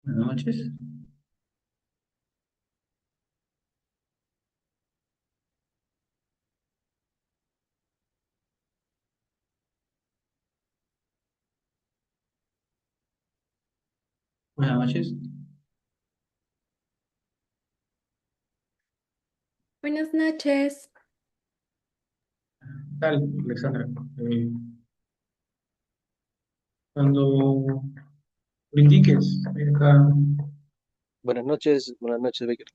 Buenas noches. Buenas noches. Buenas noches. ¿Qué tal, Alexandra? Cuando lo indiques, acá. Buenas noches, Baker.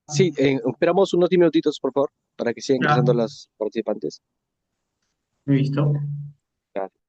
Sí, esperamos unos 10 minutitos, por favor, para que sigan Ya, ingresando las participantes. me he visto. Gracias.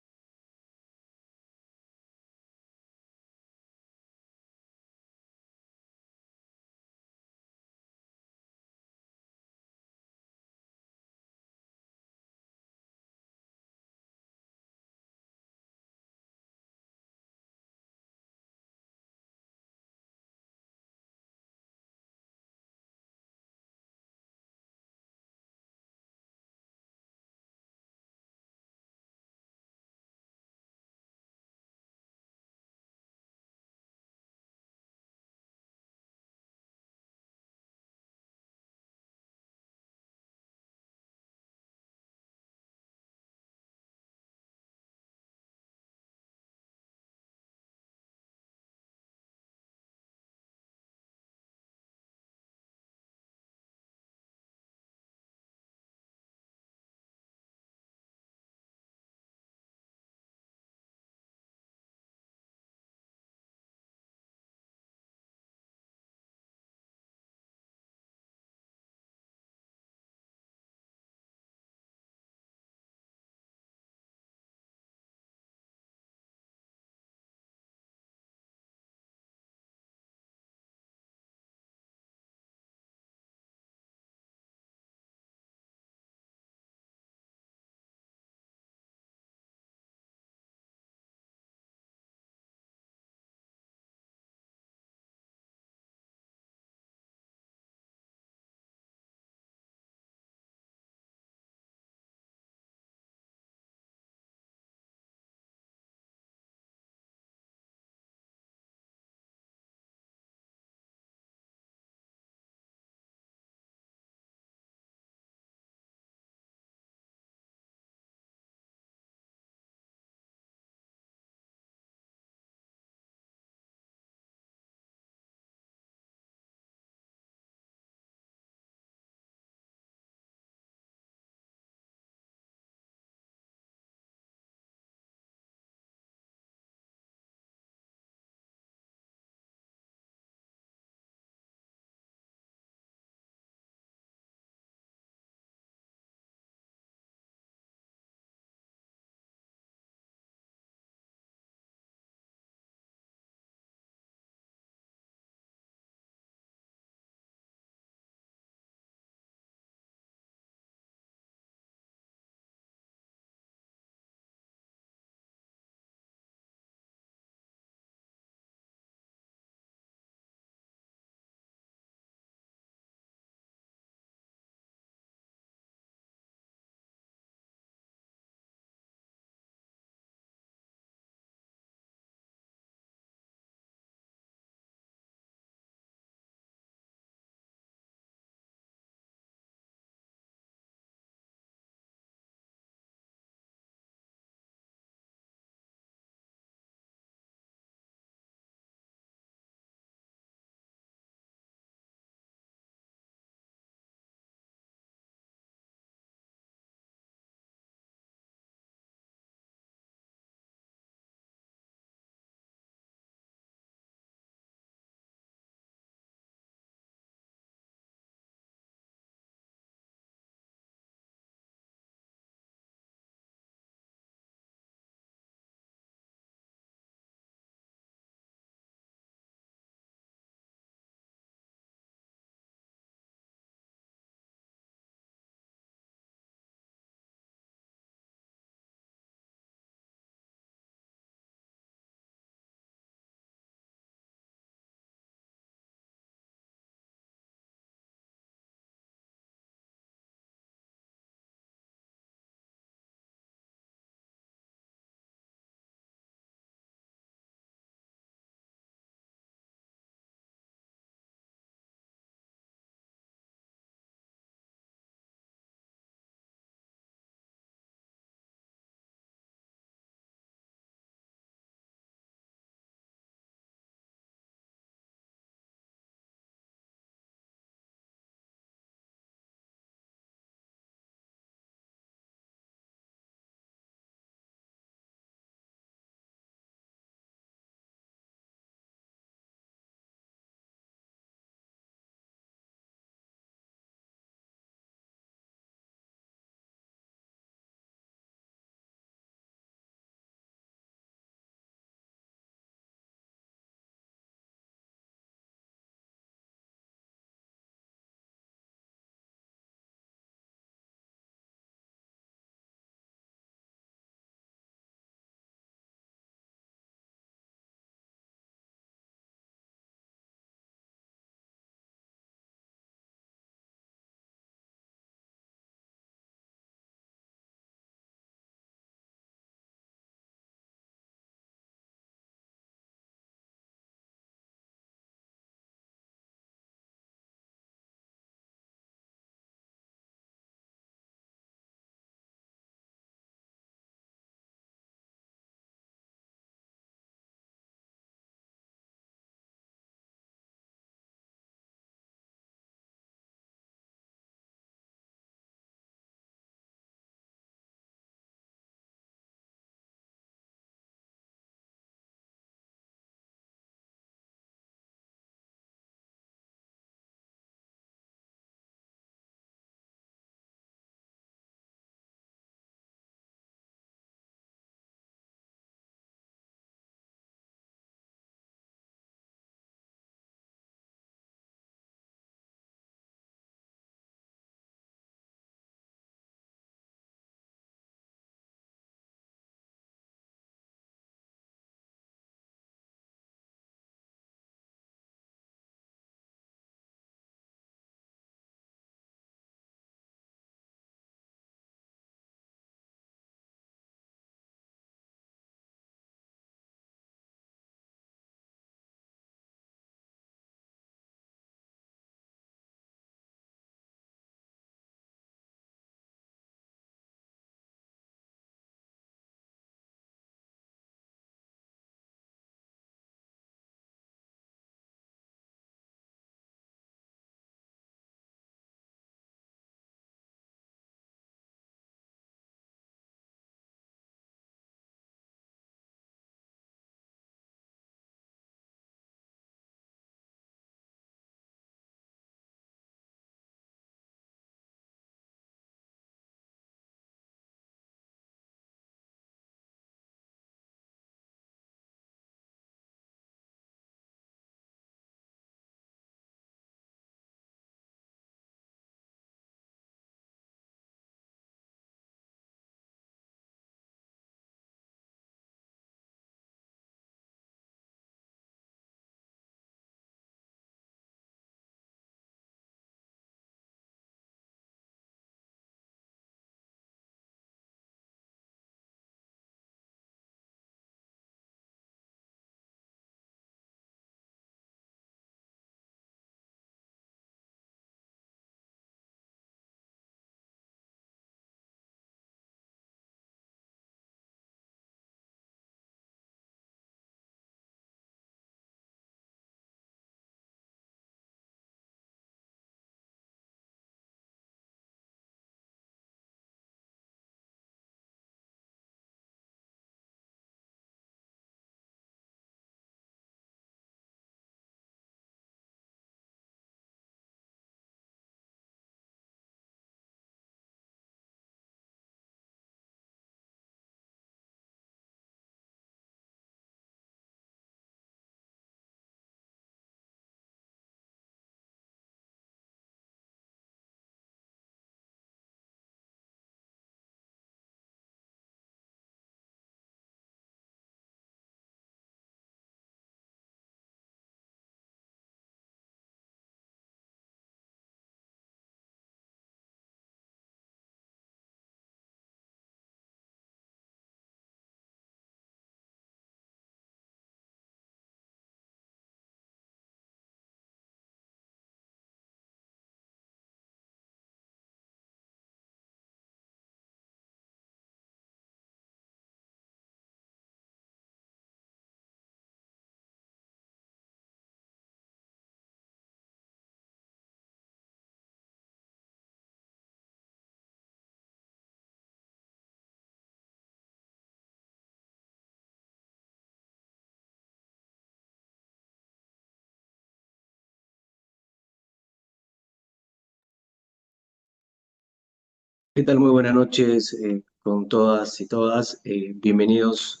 ¿Qué tal? Muy buenas noches con todas y todas. Bienvenidos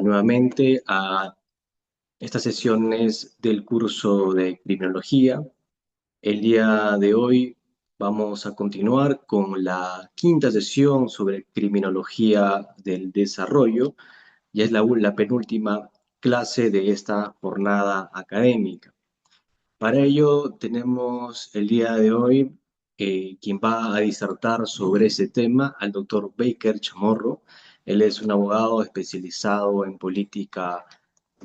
nuevamente a estas sesiones del curso de criminología. El día de hoy vamos a continuar con la quinta sesión sobre criminología del desarrollo. Ya es la penúltima clase de esta jornada académica. Para ello tenemos el día de hoy quien va a disertar sobre ese tema al doctor Baker Chamorro. Él es un abogado especializado en política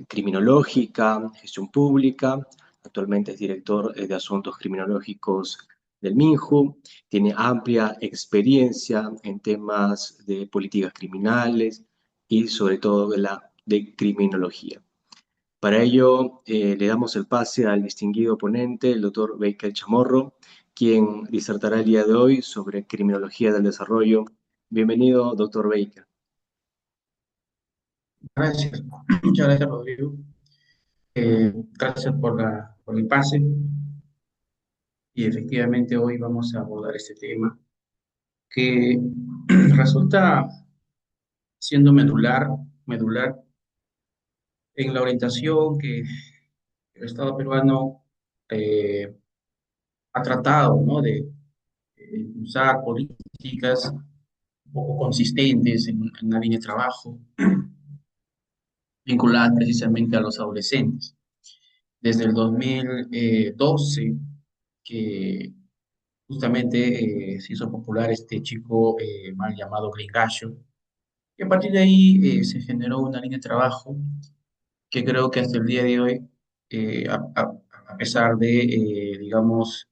criminológica, gestión pública. Actualmente es director de asuntos criminológicos del MINJU. Tiene amplia experiencia en temas de políticas criminales y sobre todo de criminología. Para ello, le damos el pase al distinguido ponente, el doctor Baker Chamorro, quien disertará el día de hoy sobre criminología del desarrollo. Bienvenido, doctor Baker. Gracias. Muchas gracias, Rodrigo. Gracias por el pase. Y efectivamente hoy vamos a abordar este tema que resulta siendo medular en la orientación que el Estado peruano eh, ha tratado, ¿no? de usar políticas un poco consistentes en la línea de trabajo, vinculadas precisamente a los adolescentes. Desde el 2012, que justamente se hizo popular este chico mal llamado Gringallo, y a partir de ahí se generó una línea de trabajo que creo que hasta el día de hoy, a pesar de, digamos,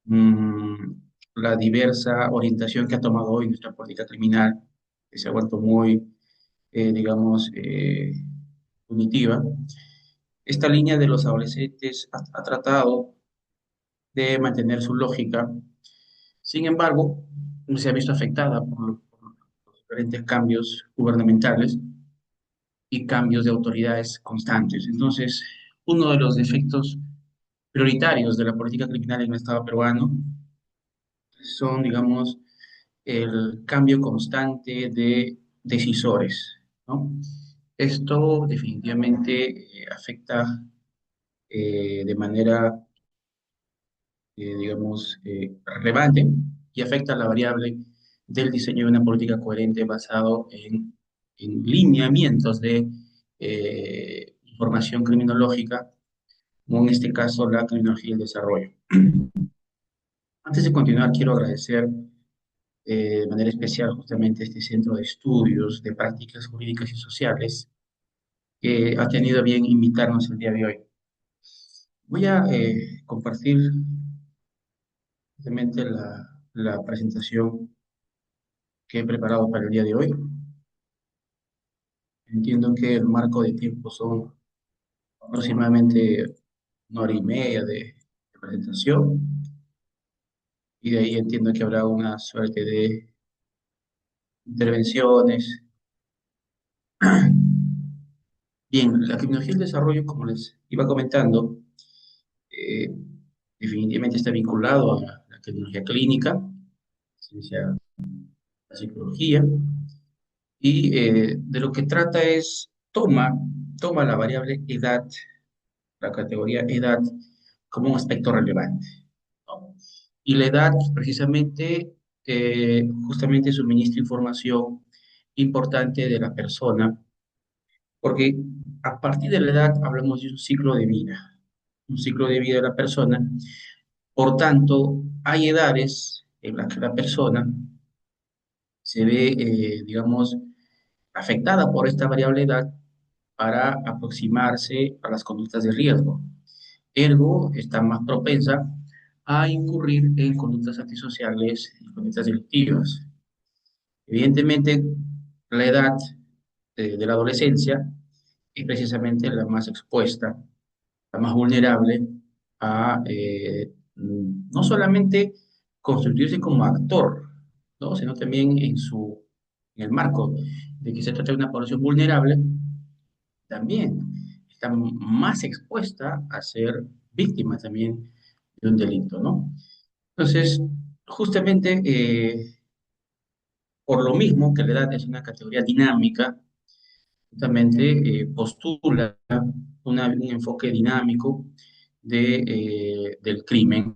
mm, la diversa orientación que ha tomado hoy nuestra política criminal, que se ha vuelto muy, digamos, punitiva, esta línea de los adolescentes ha tratado de mantener su lógica. Sin embargo, se ha visto afectada por los diferentes cambios gubernamentales y cambios de autoridades constantes. Entonces, uno de los efectos prioritarios de la política criminal en el Estado peruano son, digamos, el cambio constante de decisores, ¿no? Esto definitivamente afecta de manera, digamos, relevante y afecta la variable del diseño de una política coherente basado en lineamientos de información criminológica, como en este caso la criminología y el desarrollo. Antes de continuar, quiero agradecer de manera especial justamente este Centro de Estudios de Prácticas Jurídicas y Sociales que ha tenido a bien invitarnos el día de hoy. Voy a compartir justamente la presentación que he preparado para el día de hoy. Entiendo que el marco de tiempo son aproximadamente una hora y media de presentación y de ahí entiendo que habrá una suerte de intervenciones. Bien, la criminología del desarrollo, como les iba comentando, eh, definitivamente está vinculado a la criminología clínica, ciencia, la psicología, y de lo que trata es, toma la variable edad, la categoría edad, como un aspecto relevante, ¿no? Y la edad, pues, precisamente, justamente suministra información importante de la persona, porque a partir de la edad hablamos de un ciclo de vida de la persona. Por tanto, hay edades en las que la persona se ve, digamos, afectada por esta variable edad para aproximarse a las conductas de riesgo. Ergo, está más propensa a incurrir en conductas antisociales y conductas delictivas. Evidentemente, la edad de la adolescencia es precisamente la más expuesta, la más vulnerable a no solamente constituirse como actor, ¿no? Sino también en el marco de que se trata de una población vulnerable, también está más expuesta a ser víctima también de un delito, ¿no? Entonces, justamente Por lo mismo que la edad es una categoría dinámica, justamente postula un enfoque dinámico del crimen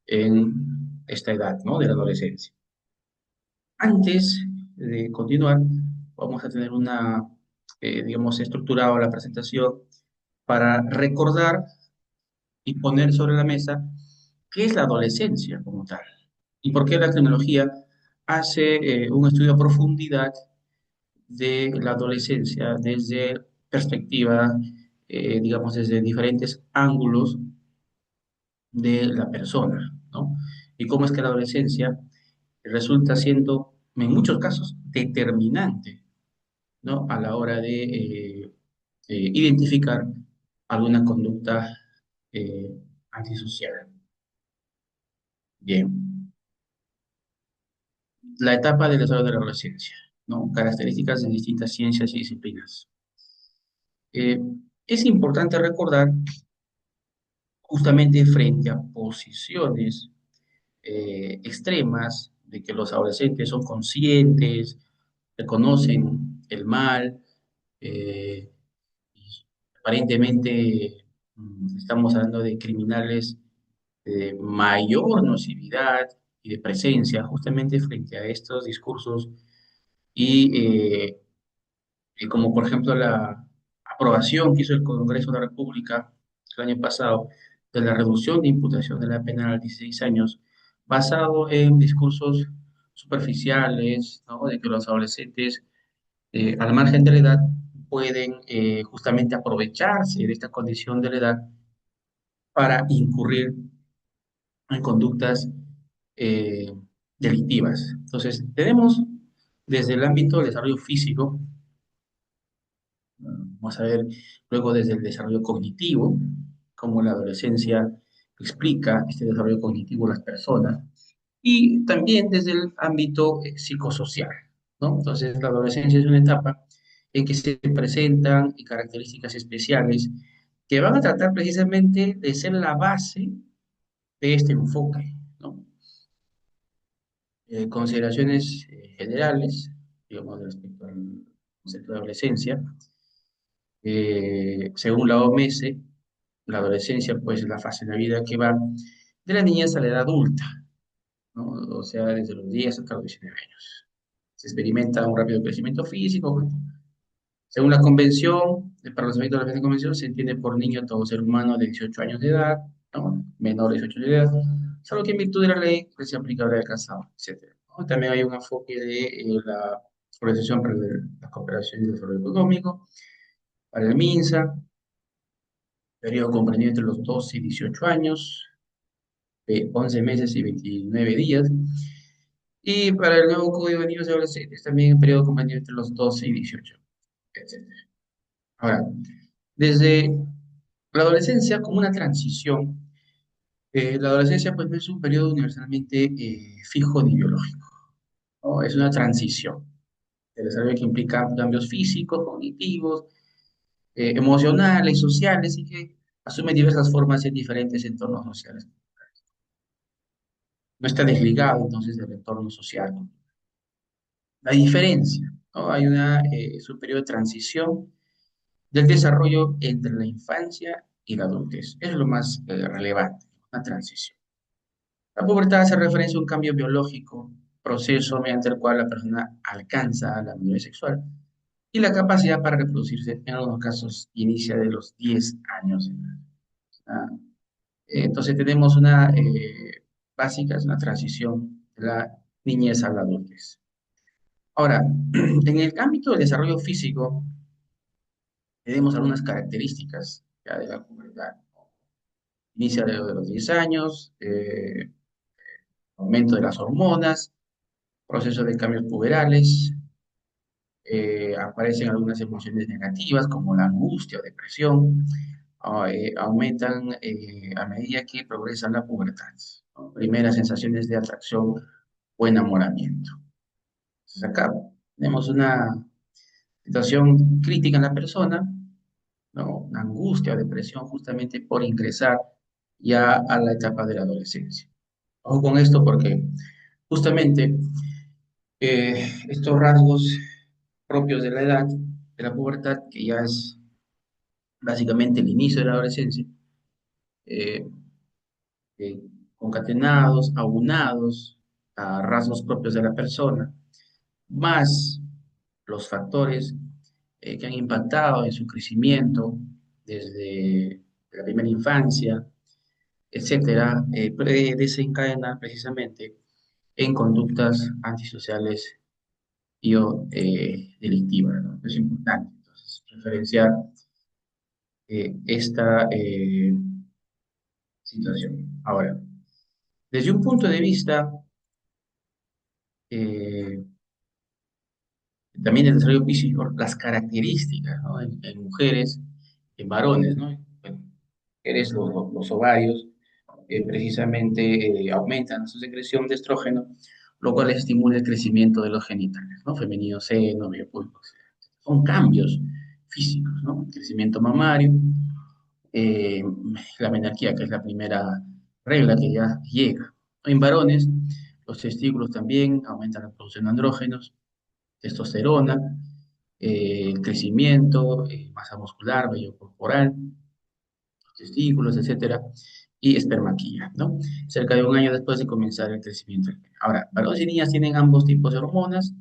en esta edad, ¿no? De la adolescencia. Antes de continuar, vamos a tener digamos, estructurado la presentación para recordar y poner sobre la mesa qué es la adolescencia como tal y por qué la criminología hace un estudio a profundidad de la adolescencia desde perspectiva, digamos, desde diferentes ángulos de la persona, ¿no? Y cómo es que la adolescencia resulta siendo, en muchos casos, determinante, ¿no? A la hora de identificar alguna conducta eh, antisocial. Bien, la etapa del desarrollo de la adolescencia, ¿no? Características de distintas ciencias y disciplinas. Eh, es importante recordar justamente frente a posiciones extremas de que los adolescentes son conscientes, reconocen el mal, eh, y aparentemente estamos hablando de criminales de mayor nocividad y de presencia justamente frente a estos discursos y como por ejemplo la aprobación que hizo el Congreso de la República el año pasado de la reducción de imputación de la pena a 16 años, basado en discursos superficiales, ¿no? De que los adolescentes, al margen de la edad, pueden justamente aprovecharse de esta condición de la edad para incurrir en conductas eh, delictivas. Entonces, tenemos desde el ámbito del desarrollo físico. Vamos a ver luego desde el desarrollo cognitivo, cómo la adolescencia explica este desarrollo cognitivo a las personas, y también desde el ámbito psicosocial, ¿no? Entonces, la adolescencia es una etapa en que se presentan características especiales que van a tratar precisamente de ser la base de este enfoque, ¿no? Consideraciones generales, digamos, respecto al concepto de adolescencia. Según la OMS, la adolescencia pues es la fase de la vida que va de la niñez a la edad adulta, ¿no? O sea, desde los 10 hasta los 19 años. Se experimenta un rápido crecimiento físico. Bueno, según la convención, para los efectos de la presente convención, se entiende por niño todo ser humano de 18 años de edad, ¿no? Menor de 18 años de edad, solo que en virtud de la ley pues, se aplicable al casado, etc. ¿No? También hay un enfoque de la Organización para la Cooperación y el Desarrollo Económico, para el MINSA, periodo comprendido entre los 12 y 18 años, de 11 meses y 29 días. Y para el nuevo Código de Niños y Adolescentes, también el periodo comprendido entre los 12 y 18, etc. Ahora, desde la adolescencia como una transición, la adolescencia pues no es un periodo universalmente fijo ni biológico, ¿no? Es una transición el desarrollo que implica cambios físicos, cognitivos, emocionales, sociales y que asume diversas formas en diferentes entornos sociales. No está desligado entonces del entorno social, ¿no? La diferencia, ¿no? Hay es un periodo de transición del desarrollo entre la infancia y la adultez. Es lo más relevante, una transición. La pubertad hace referencia a un cambio biológico, proceso mediante el cual la persona alcanza la madurez sexual y la capacidad para reproducirse, en algunos casos, inicia de los 10 años de edad. Ah, entonces tenemos básica, es una transición de la niñez a la adultez. Ahora, en el ámbito del desarrollo físico, tenemos algunas características ya de la pubertad. Inicia de los 10 años, aumento de las hormonas, proceso de cambios puberales, aparecen algunas emociones negativas como la angustia o depresión, aumentan a medida que progresa la pubertad, ¿no? Primeras sensaciones de atracción o enamoramiento. Entonces acá tenemos una situación crítica en la persona, ¿no? Una angustia o depresión justamente por ingresar ya a la etapa de la adolescencia. Ojo con esto porque justamente Estos rasgos propios de la edad, de la pubertad, que ya es básicamente el inicio de la adolescencia, eh, eh, concatenados, aunados a rasgos propios de la persona, más los factores que han impactado en su crecimiento desde la primera infancia, etcétera, puede desencadenar precisamente en conductas antisociales y o delictivas, ¿no? Es importante entonces referenciar esta situación. Ahora, desde un punto de vista eh, también del desarrollo físico, las características, ¿no? En mujeres, en varones, ¿no? Bueno, mujeres, los ovarios precisamente aumentan su secreción de estrógeno, lo cual estimula el crecimiento de los genitales, ¿no? Femenino, seno, medio público, etc. Son cambios físicos, ¿no? Crecimiento mamario, eh, la menarquía, que es la primera regla que ya llega. En varones, los testículos también aumentan la producción de andrógenos, testosterona, el crecimiento, masa muscular, vello corporal, testículos, etcétera, y espermaquilla, ¿no? Cerca de un año después de comenzar el crecimiento. Ahora, varones y niñas tienen ambos tipos de hormonas,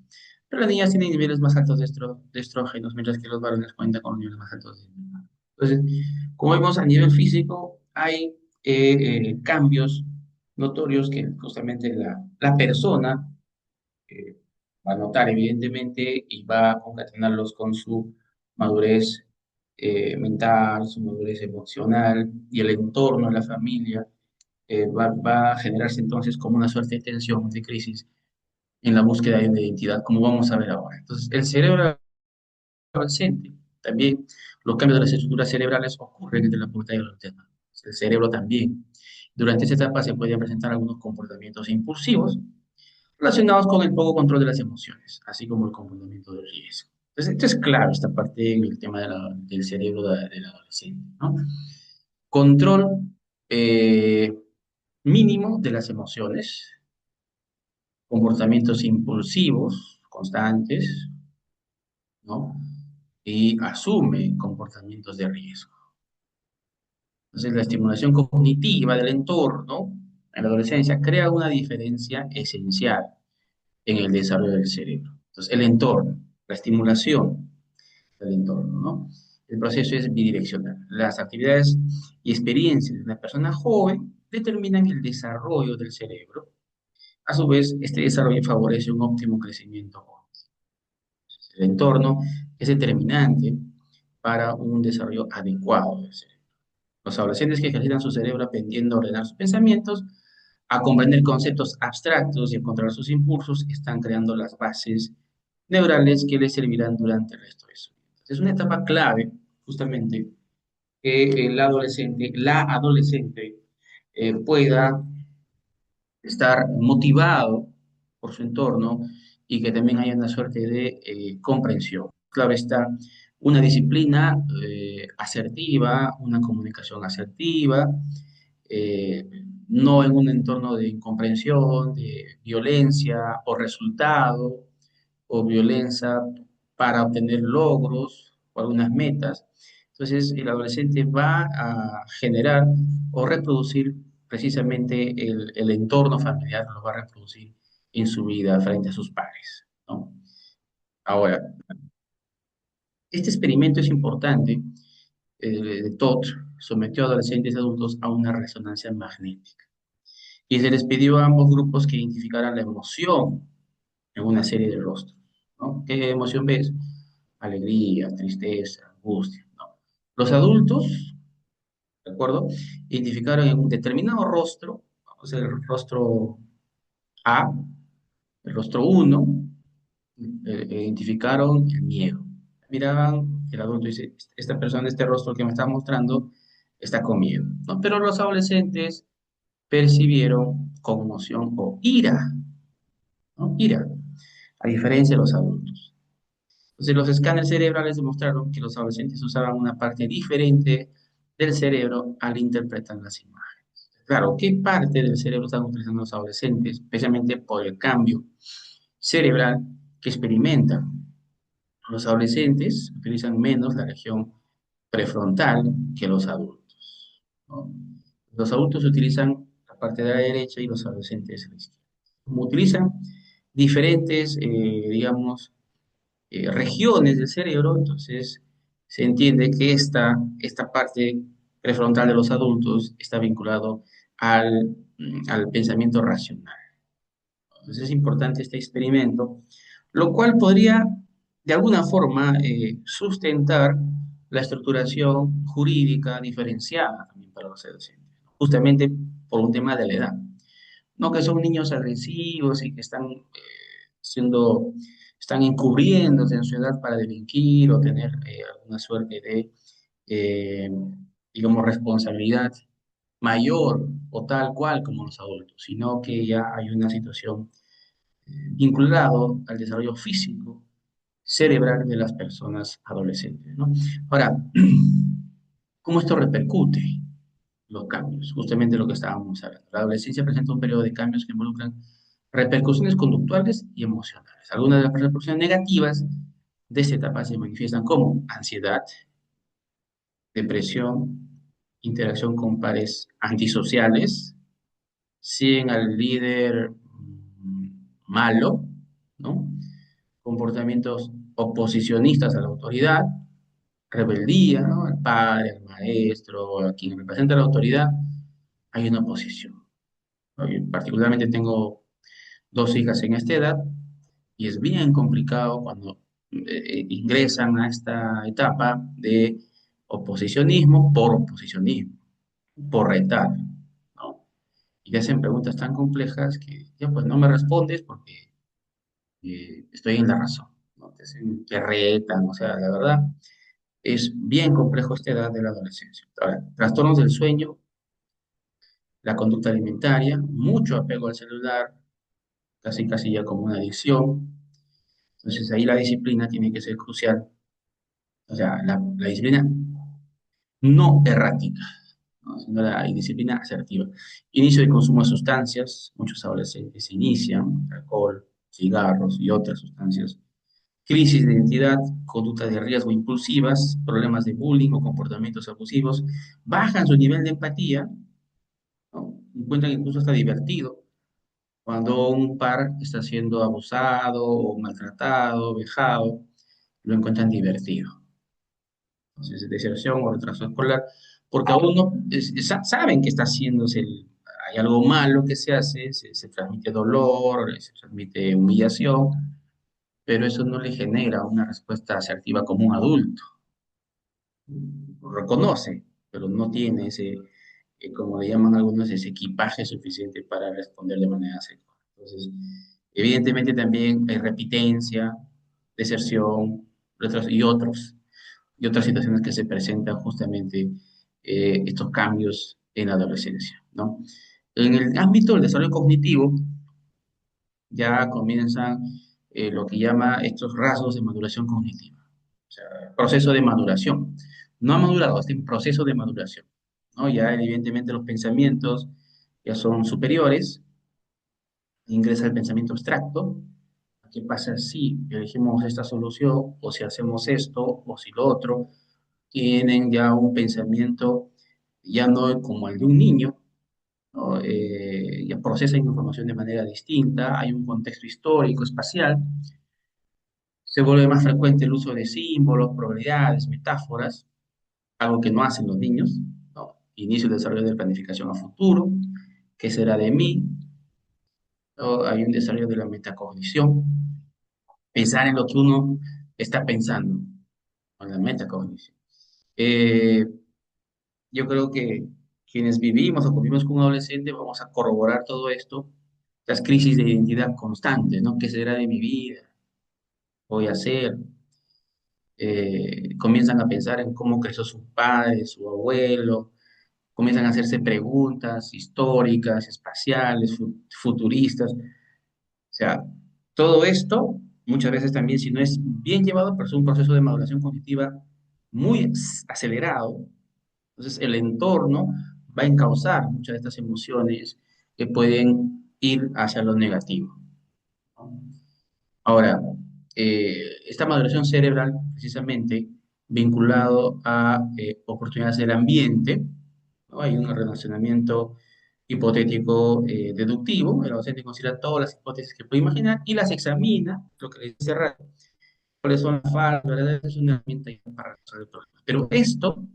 pero las niñas tienen niveles más altos de estrógenos, mientras que los varones cuentan con niveles más altos de estrógenos. Entonces, como vemos a nivel físico, hay cambios notorios que justamente la persona eh, va a notar evidentemente y va a concatenarlos con su madurez mental, su madurez emocional y el entorno, la familia, va a generarse entonces como una suerte de tensión, de crisis en la búsqueda de una identidad, como vamos a ver ahora. Entonces, el cerebro adolescente, también los cambios de las estructuras cerebrales ocurren entre la pubertad y la adultez. El cerebro también. Durante esta etapa se pueden presentar algunos comportamientos impulsivos, relacionados con el poco control de las emociones, así como el comportamiento de riesgo. Entonces, esto es clave, esta parte en el tema del cerebro del adolescente, ¿no? Control eh, mínimo de las emociones, comportamientos impulsivos constantes, ¿no? Y asume comportamientos de riesgo. Entonces, la estimulación cognitiva del entorno en la adolescencia crea una diferencia esencial en el desarrollo del cerebro. Entonces, el entorno, la estimulación del entorno, ¿no? El proceso es bidireccional. Las actividades y experiencias de una persona joven determinan el desarrollo del cerebro. A su vez, este desarrollo favorece un óptimo crecimiento. El entorno es determinante para un desarrollo adecuado del cerebro. Los adolescentes que ejercitan su cerebro aprendiendo a ordenar sus pensamientos, a comprender conceptos abstractos y a controlar sus impulsos, están creando las bases neurales que les servirán durante el resto de su vida. Es una etapa clave, justamente, que la adolescente pueda estar motivado por su entorno y que también haya una suerte de comprensión. Claro está, una disciplina asertiva, una comunicación asertiva, eh, no en un entorno de incomprensión, de violencia o resultado, o violencia para obtener logros o algunas metas. Entonces, el adolescente va a generar o reproducir precisamente el entorno familiar, lo va a reproducir en su vida frente a sus pares, ¿no? Ahora, este experimento es importante. Todd sometió a adolescentes y adultos a una resonancia magnética y se les pidió a ambos grupos que identificaran la emoción en una serie de rostros, ¿no? ¿Qué emoción ves? Alegría, tristeza, angustia, ¿no? Los adultos, ¿de acuerdo? Identificaron en un determinado rostro, vamos a ver el rostro A, el rostro uno, identificaron el miedo. Miraban, el adulto dice, esta persona, este rostro que me está mostrando, está con miedo, ¿no? Pero los adolescentes percibieron conmoción o ira, ¿no? Ira, a diferencia de los adultos. Entonces, los escáneres cerebrales demostraron que los adolescentes usaban una parte diferente del cerebro al interpretar las imágenes. Claro, ¿qué parte del cerebro están utilizando los adolescentes? Especialmente por el cambio cerebral que experimentan. Los adolescentes utilizan menos la región prefrontal que los adultos, ¿no? Los adultos utilizan la parte de la derecha y los adolescentes la izquierda. Como utilizan diferentes, digamos, regiones del cerebro, entonces se entiende que esta parte prefrontal de los adultos está vinculado al pensamiento racional. Entonces es importante este experimento, lo cual podría de alguna forma sustentar la estructuración jurídica diferenciada también para los adolescentes, justamente por un tema de la edad. No que son niños agresivos y que siendo, están encubriéndose en su edad para delinquir o tener alguna suerte de, eh, digamos, responsabilidad mayor o tal cual como los adultos, sino que ya hay una situación vinculado al desarrollo físico, cerebral de las personas adolescentes, ¿no? Ahora, ¿cómo esto repercute los cambios? Justamente lo que estábamos hablando. La adolescencia presenta un periodo de cambios que involucran repercusiones conductuales y emocionales. Algunas de las repercusiones negativas de esta etapa se manifiestan como ansiedad, depresión, interacción con pares antisociales, siguen al líder malo, ¿no? Comportamientos oposicionistas a la autoridad, rebeldía, ¿no? Al padre, al maestro, a quien representa la autoridad, hay una oposición, ¿no? Yo particularmente tengo dos hijas en esta edad y es bien complicado cuando ingresan a esta etapa de oposicionismo por oposicionismo, por retar, ¿no? Y te hacen preguntas tan complejas que ya pues no me respondes porque estoy en la razón, ¿no? Te retan, o sea, la verdad es bien complejo esta edad de la adolescencia. Ahora, trastornos del sueño, la conducta alimentaria, mucho apego al celular, casi casi ya como una adicción. Entonces ahí la disciplina tiene que ser crucial, o sea, la disciplina no errática, ¿no? Sino la disciplina asertiva. Inicio de consumo de sustancias, muchos adolescentes inician alcohol, cigarros y otras sustancias. Crisis de identidad, conducta de riesgo impulsivas, problemas de bullying o comportamientos abusivos, bajan su nivel de empatía, ¿no? Encuentran incluso hasta divertido cuando un par está siendo abusado o maltratado, vejado, lo encuentran divertido. Entonces, deserción o retraso escolar, porque aún no saben que está haciéndose, hay algo malo que se hace, se transmite dolor, se transmite humillación, pero eso no le genera una respuesta asertiva como un adulto. Lo reconoce, pero no tiene ese, como le llaman algunos, ese equipaje suficiente para responder de manera asertiva. Entonces, evidentemente también hay repitencia, deserción, y otras situaciones que se presentan justamente estos cambios en la adolescencia, ¿no? En el ámbito del desarrollo cognitivo, ya comienzan lo que llama estos rasgos de maduración cognitiva, o sea, proceso de maduración. No ha madurado, está en proceso de maduración, ¿no? Ya evidentemente los pensamientos ya son superiores, ingresa el pensamiento abstracto. ¿Qué pasa si elegimos esta solución o si hacemos esto o si lo otro? Tienen ya un pensamiento ya no como el de un niño, ¿no? Ya procesan información de manera distinta, hay un contexto histórico, espacial, se vuelve más frecuente el uso de símbolos, probabilidades, metáforas, algo que no hacen los niños, ¿no? Inicio y desarrollo de planificación a futuro, ¿qué será de mí? ¿No? Hay un desarrollo de la metacognición, pensar en lo que uno está pensando, con la metacognición. Eh, yo creo que quienes vivimos o convivimos con un adolescente vamos a corroborar todo esto, las crisis de identidad constantes, ¿no? ¿Qué será de mi vida? ¿Voy a hacer? Comienzan a pensar en cómo creció su padre, su abuelo, comienzan a hacerse preguntas históricas, espaciales, futuristas. O sea, todo esto, muchas veces también, si no es bien llevado, pero es un proceso de maduración cognitiva muy acelerado. Entonces, el entorno va a encauzar muchas de estas emociones que pueden ir hacia lo negativo, ¿no? Ahora, esta maduración cerebral, precisamente, vinculado a oportunidades del ambiente, ¿no? Hay un relacionamiento hipotético deductivo, el docente considera todas las hipótesis que puede imaginar y las examina, lo que le dice Rato, cuáles son las falsas, ¿verdad? Es una herramienta para resolver problemas. Pero esto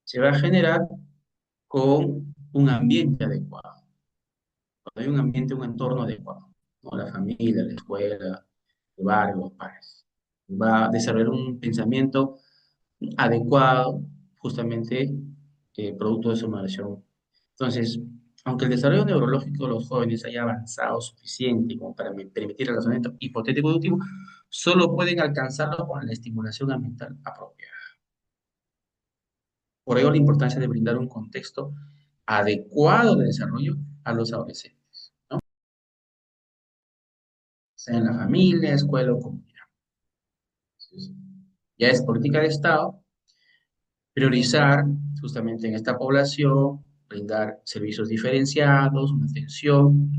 se va a generar con un ambiente adecuado. Cuando hay un ambiente, un entorno adecuado, ¿no? La familia, la escuela, el barrio, los pares. Va a desarrollar un pensamiento adecuado, justamente producto de su maduración. Entonces, aunque el desarrollo neurológico de los jóvenes haya avanzado suficiente como para permitir el razonamiento hipotético deductivo, solo pueden alcanzarlo con la estimulación ambiental apropiada. Por ello, la importancia de brindar un contexto adecuado de desarrollo a los adolescentes, ¿no? Sea en la familia, escuela o comunidad. Entonces, ya es política de Estado priorizar justamente en esta población, brindar servicios diferenciados, una atención,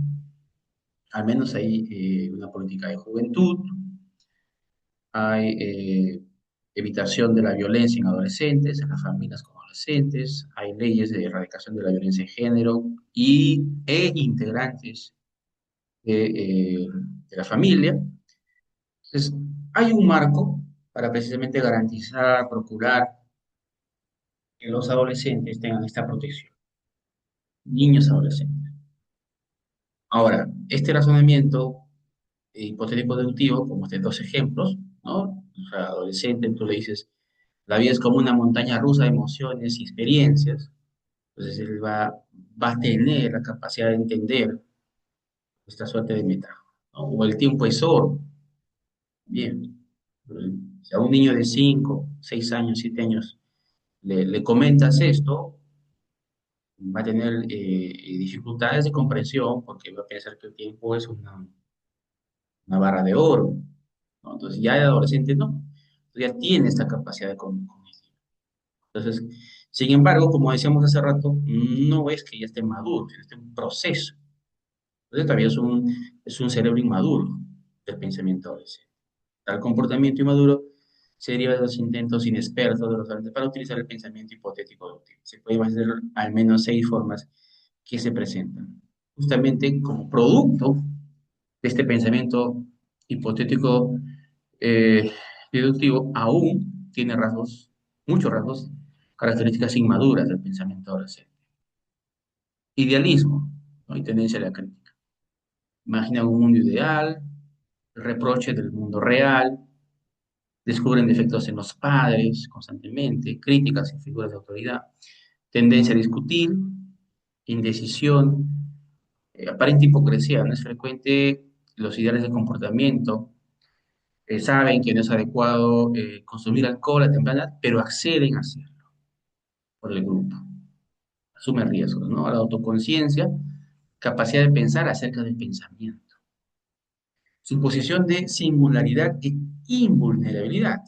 al menos hay una política de juventud, hay evitación de la violencia en adolescentes, en las familias con adolescentes, hay leyes de erradicación de la violencia de género e integrantes de la familia. Entonces, hay un marco para precisamente garantizar, procurar que los adolescentes tengan esta protección, niños adolescentes. Ahora, este razonamiento hipotético deductivo, como estos dos ejemplos, ¿no? O sea, adolescente, tú le dices, la vida es como una montaña rusa de emociones y experiencias. Entonces él va a tener la capacidad de entender esta suerte de metáfora, ¿no? O el tiempo es oro. Bien. Si a un niño de 5 6 años, 7 años le comentas esto, va a tener dificultades de comprensión porque va a pensar que el tiempo es una barra de oro, ¿no? Entonces ya de adolescente no, ya tiene esta capacidad de cognición. Entonces, sin embargo, como decíamos hace rato, no es que ya esté maduro, sino esté en proceso. Entonces todavía es un cerebro inmaduro del pensamiento adolescente. Tal comportamiento inmaduro se deriva de los intentos inexpertos de los adolescentes para utilizar el pensamiento hipotético deductivo. Se puede hacer al menos 6 formas que se presentan, justamente como producto de este pensamiento hipotético eh, deductivo, aún tiene rasgos, muchos rasgos, características inmaduras del pensamiento adolescente. Idealismo, ¿no? Y tendencia a la crítica. Imagina un mundo ideal, reproche del mundo real, descubren defectos en los padres constantemente, críticas y figuras de autoridad, tendencia a discutir, indecisión, aparente hipocresía. No es frecuente los ideales de comportamiento, saben que no es adecuado consumir alcohol a temprana edad, pero acceden a hacerlo por el grupo. Asumen riesgos, ¿no? A la autoconciencia, capacidad de pensar acerca del pensamiento. Su posición de singularidad e invulnerabilidad.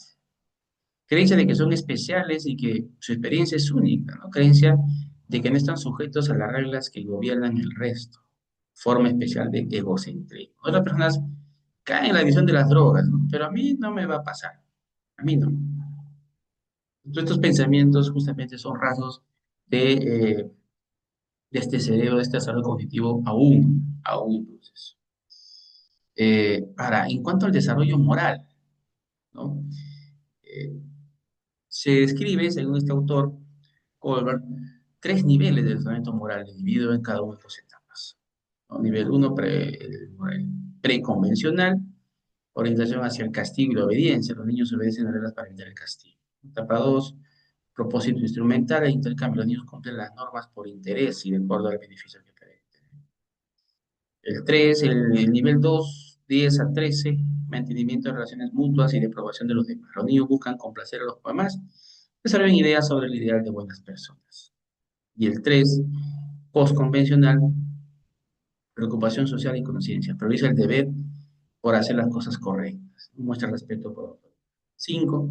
Creencia de que son especiales y que su experiencia es única, ¿no? Creencia de que no están sujetos a las reglas que gobiernan el resto. Forma especial de egocentrismo. Otras personas caen en la visión de las drogas, ¿no? Pero a mí no me va a pasar. A mí no. Entonces, estos pensamientos justamente son rasgos de este cerebro, de este desarrollo cognitivo aún en proceso. En cuanto al desarrollo moral, ¿no? Eh, Se describe, según este autor, Colbert, 3 niveles de desarrollo moral dividido en cada una de sus etapas, ¿no? Nivel 1, preconvencional, orientación hacia el castigo y la obediencia. Los niños obedecen las reglas para evitar el castigo. Etapa 2, propósito instrumental e intercambio. Los niños cumplen las normas por interés y de acuerdo al beneficio que pueden tener. El 3, el nivel 2, 10 a 13, mantenimiento de relaciones mutuas y de aprobación de los demás. Los niños buscan complacer a los demás, desarrollan ideas sobre el ideal de buenas personas. Y el 3, postconvencional, preocupación social y conciencia. Prioriza el deber por hacer las cosas correctas. Muestra respeto por otros. 5,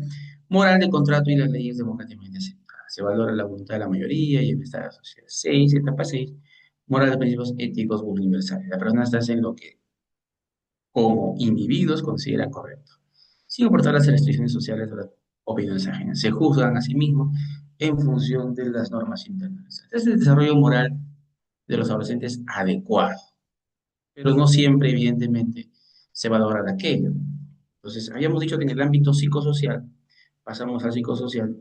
moral de contrato y las leyes democráticamente aceptadas. Se valora la voluntad de la mayoría y el bienestar de la sociedad. 6, etapa 6, moral de principios éticos universales. La persona está en lo que como individuos consideran correcto, sin importar las restricciones sociales o las opiniones ajenas. Se juzgan a sí mismos en función de las normas internalizadas. Es el desarrollo moral de los adolescentes adecuado, pero no siempre, evidentemente, se va a lograr aquello. Entonces, habíamos dicho que en el ámbito psicosocial, pasamos al psicosocial,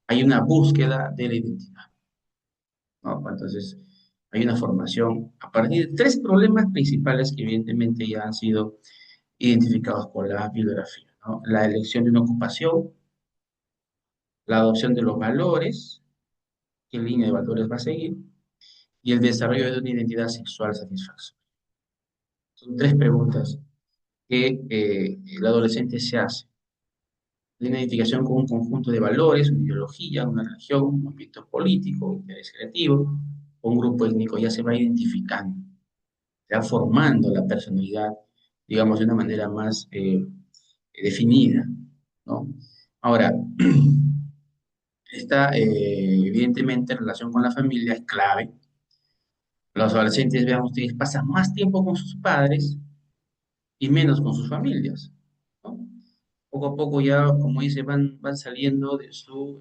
hay una búsqueda de la identidad, ¿no? Entonces, hay una formación a partir de tres problemas principales que evidentemente ya han sido identificados por la bibliografía, ¿no? La elección de una ocupación, la adopción de los valores, qué línea de valores va a seguir, y el desarrollo de una identidad sexual satisfactoria. Son tres preguntas que el adolescente se hace. De una identificación con un conjunto de valores, una ideología, una religión, un movimiento político, un interés creativo, o un grupo étnico, ya se va identificando, se va formando la personalidad, digamos, de una manera más definida, ¿no? Ahora, esta, evidentemente, relación con la familia es clave. Los adolescentes, vean ustedes, pasan más tiempo con sus padres y menos con sus familias, ¿no? Poco a poco ya, como dice, van saliendo de su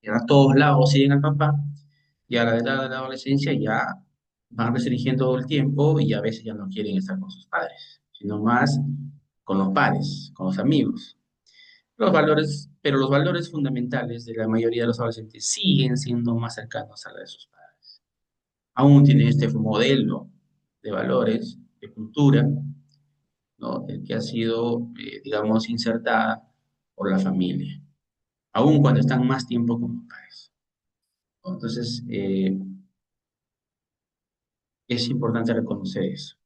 a todos lados siguen al papá, y a la edad de la adolescencia ya van restringiendo el tiempo y a veces ya no quieren estar con sus padres, sino más con los pares, con los amigos. Los valores, pero los valores fundamentales de la mayoría de los adolescentes siguen siendo más cercanos a la de sus padres. Aún tienen este modelo de valores, de cultura, ¿no? El que ha sido, digamos, insertada por la familia, aún cuando están más tiempo con los padres. Entonces, es importante reconocer eso.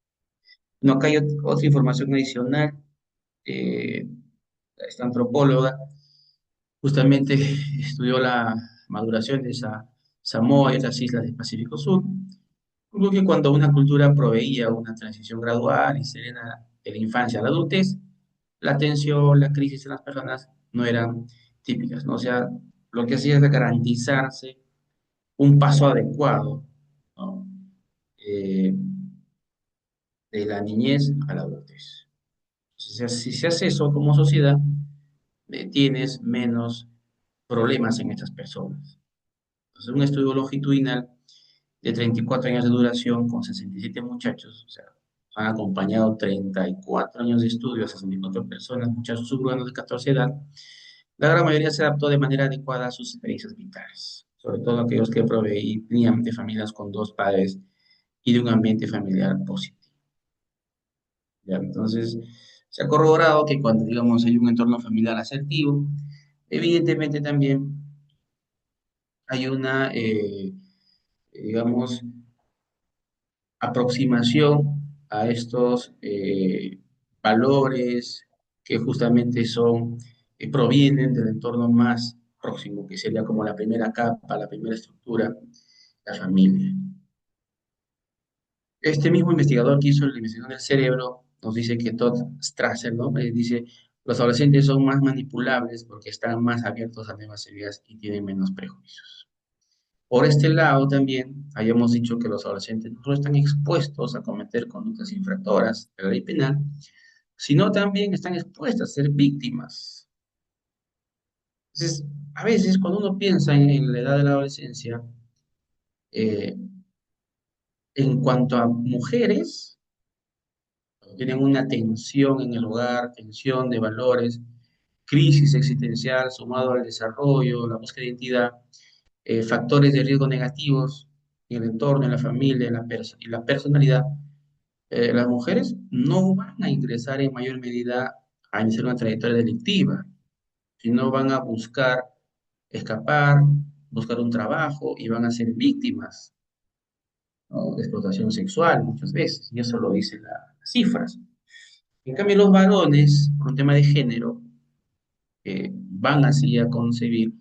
No, acá hay otra información adicional. eh, Esta antropóloga justamente estudió la maduración de esa Samoa y otras islas del Pacífico Sur. Concluyó que cuando una cultura proveía una transición gradual y serena de la infancia a la adultez, la tensión, la crisis en las personas no eran típicas, ¿no? O sea, lo que hacía es garantizarse un paso adecuado, ¿no? Eh, de la niñez a la adultez. Si se hace eso como sociedad, tienes menos problemas en estas personas. Entonces, un estudio longitudinal de 34 años de duración con 67 muchachos, o sea, han acompañado 34 años de estudio a 64 personas, muchachos suburbanos de 14 edad. La gran mayoría se adaptó de manera adecuada a sus experiencias vitales, sobre todo aquellos que provenían de familias con dos padres y de un ambiente familiar positivo. ¿Ya? Entonces, se ha corroborado que cuando, digamos, hay un entorno familiar asertivo, evidentemente también hay una, digamos, aproximación a estos valores que justamente son, provienen del entorno más próximo, que sería como la primera capa, la primera estructura, la familia. Este mismo investigador que hizo la investigación del cerebro nos dice que Todd Strasser, ¿no? Dice, los adolescentes son más manipulables porque están más abiertos a nuevas ideas y tienen menos prejuicios. Por este lado también hayamos dicho que los adolescentes no solo están expuestos a cometer conductas infractoras de la ley penal, sino también están expuestos a ser víctimas. Entonces, a veces cuando uno piensa en la edad de la adolescencia, eh, en cuanto a mujeres, tienen una tensión en el hogar, tensión de valores, crisis existencial sumado al desarrollo, la búsqueda de identidad, factores de riesgo negativos en el entorno, en la familia, y la personalidad. Las mujeres no van a ingresar en mayor medida a iniciar una trayectoria delictiva, sino van a buscar escapar, buscar un trabajo y van a ser víctimas, ¿no? De explotación sexual muchas veces, y eso lo dicen las cifras. En cambio, los varones, por un tema de género, van así a concebir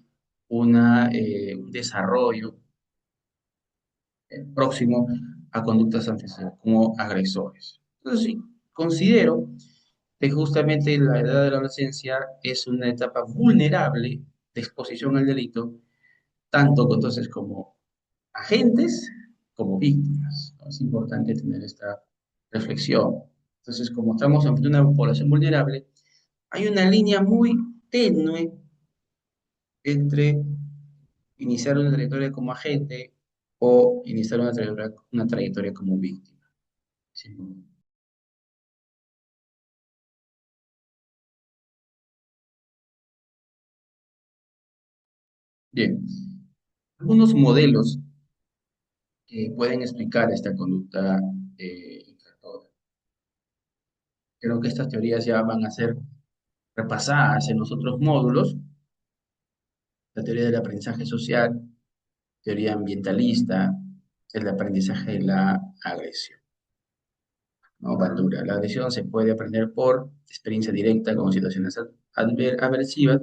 un desarrollo próximo a conductas antisociales como agresores. Entonces, sí, considero que justamente la edad de la adolescencia es una etapa vulnerable de exposición al delito, tanto entonces como agentes como víctimas, ¿no? Es importante tener esta reflexión. Entonces, como estamos ante una población vulnerable, hay una línea muy tenue entre iniciar una trayectoria como agente o iniciar una trayectoria como víctima. Sí. Bien, algunos modelos que pueden explicar esta conducta infractora. Creo que estas teorías ya van a ser repasadas en los otros módulos: la teoría del aprendizaje social, teoría ambientalista, el aprendizaje de la agresión. ¿No? Bandura. La agresión se puede aprender por experiencia directa con situaciones aversivas,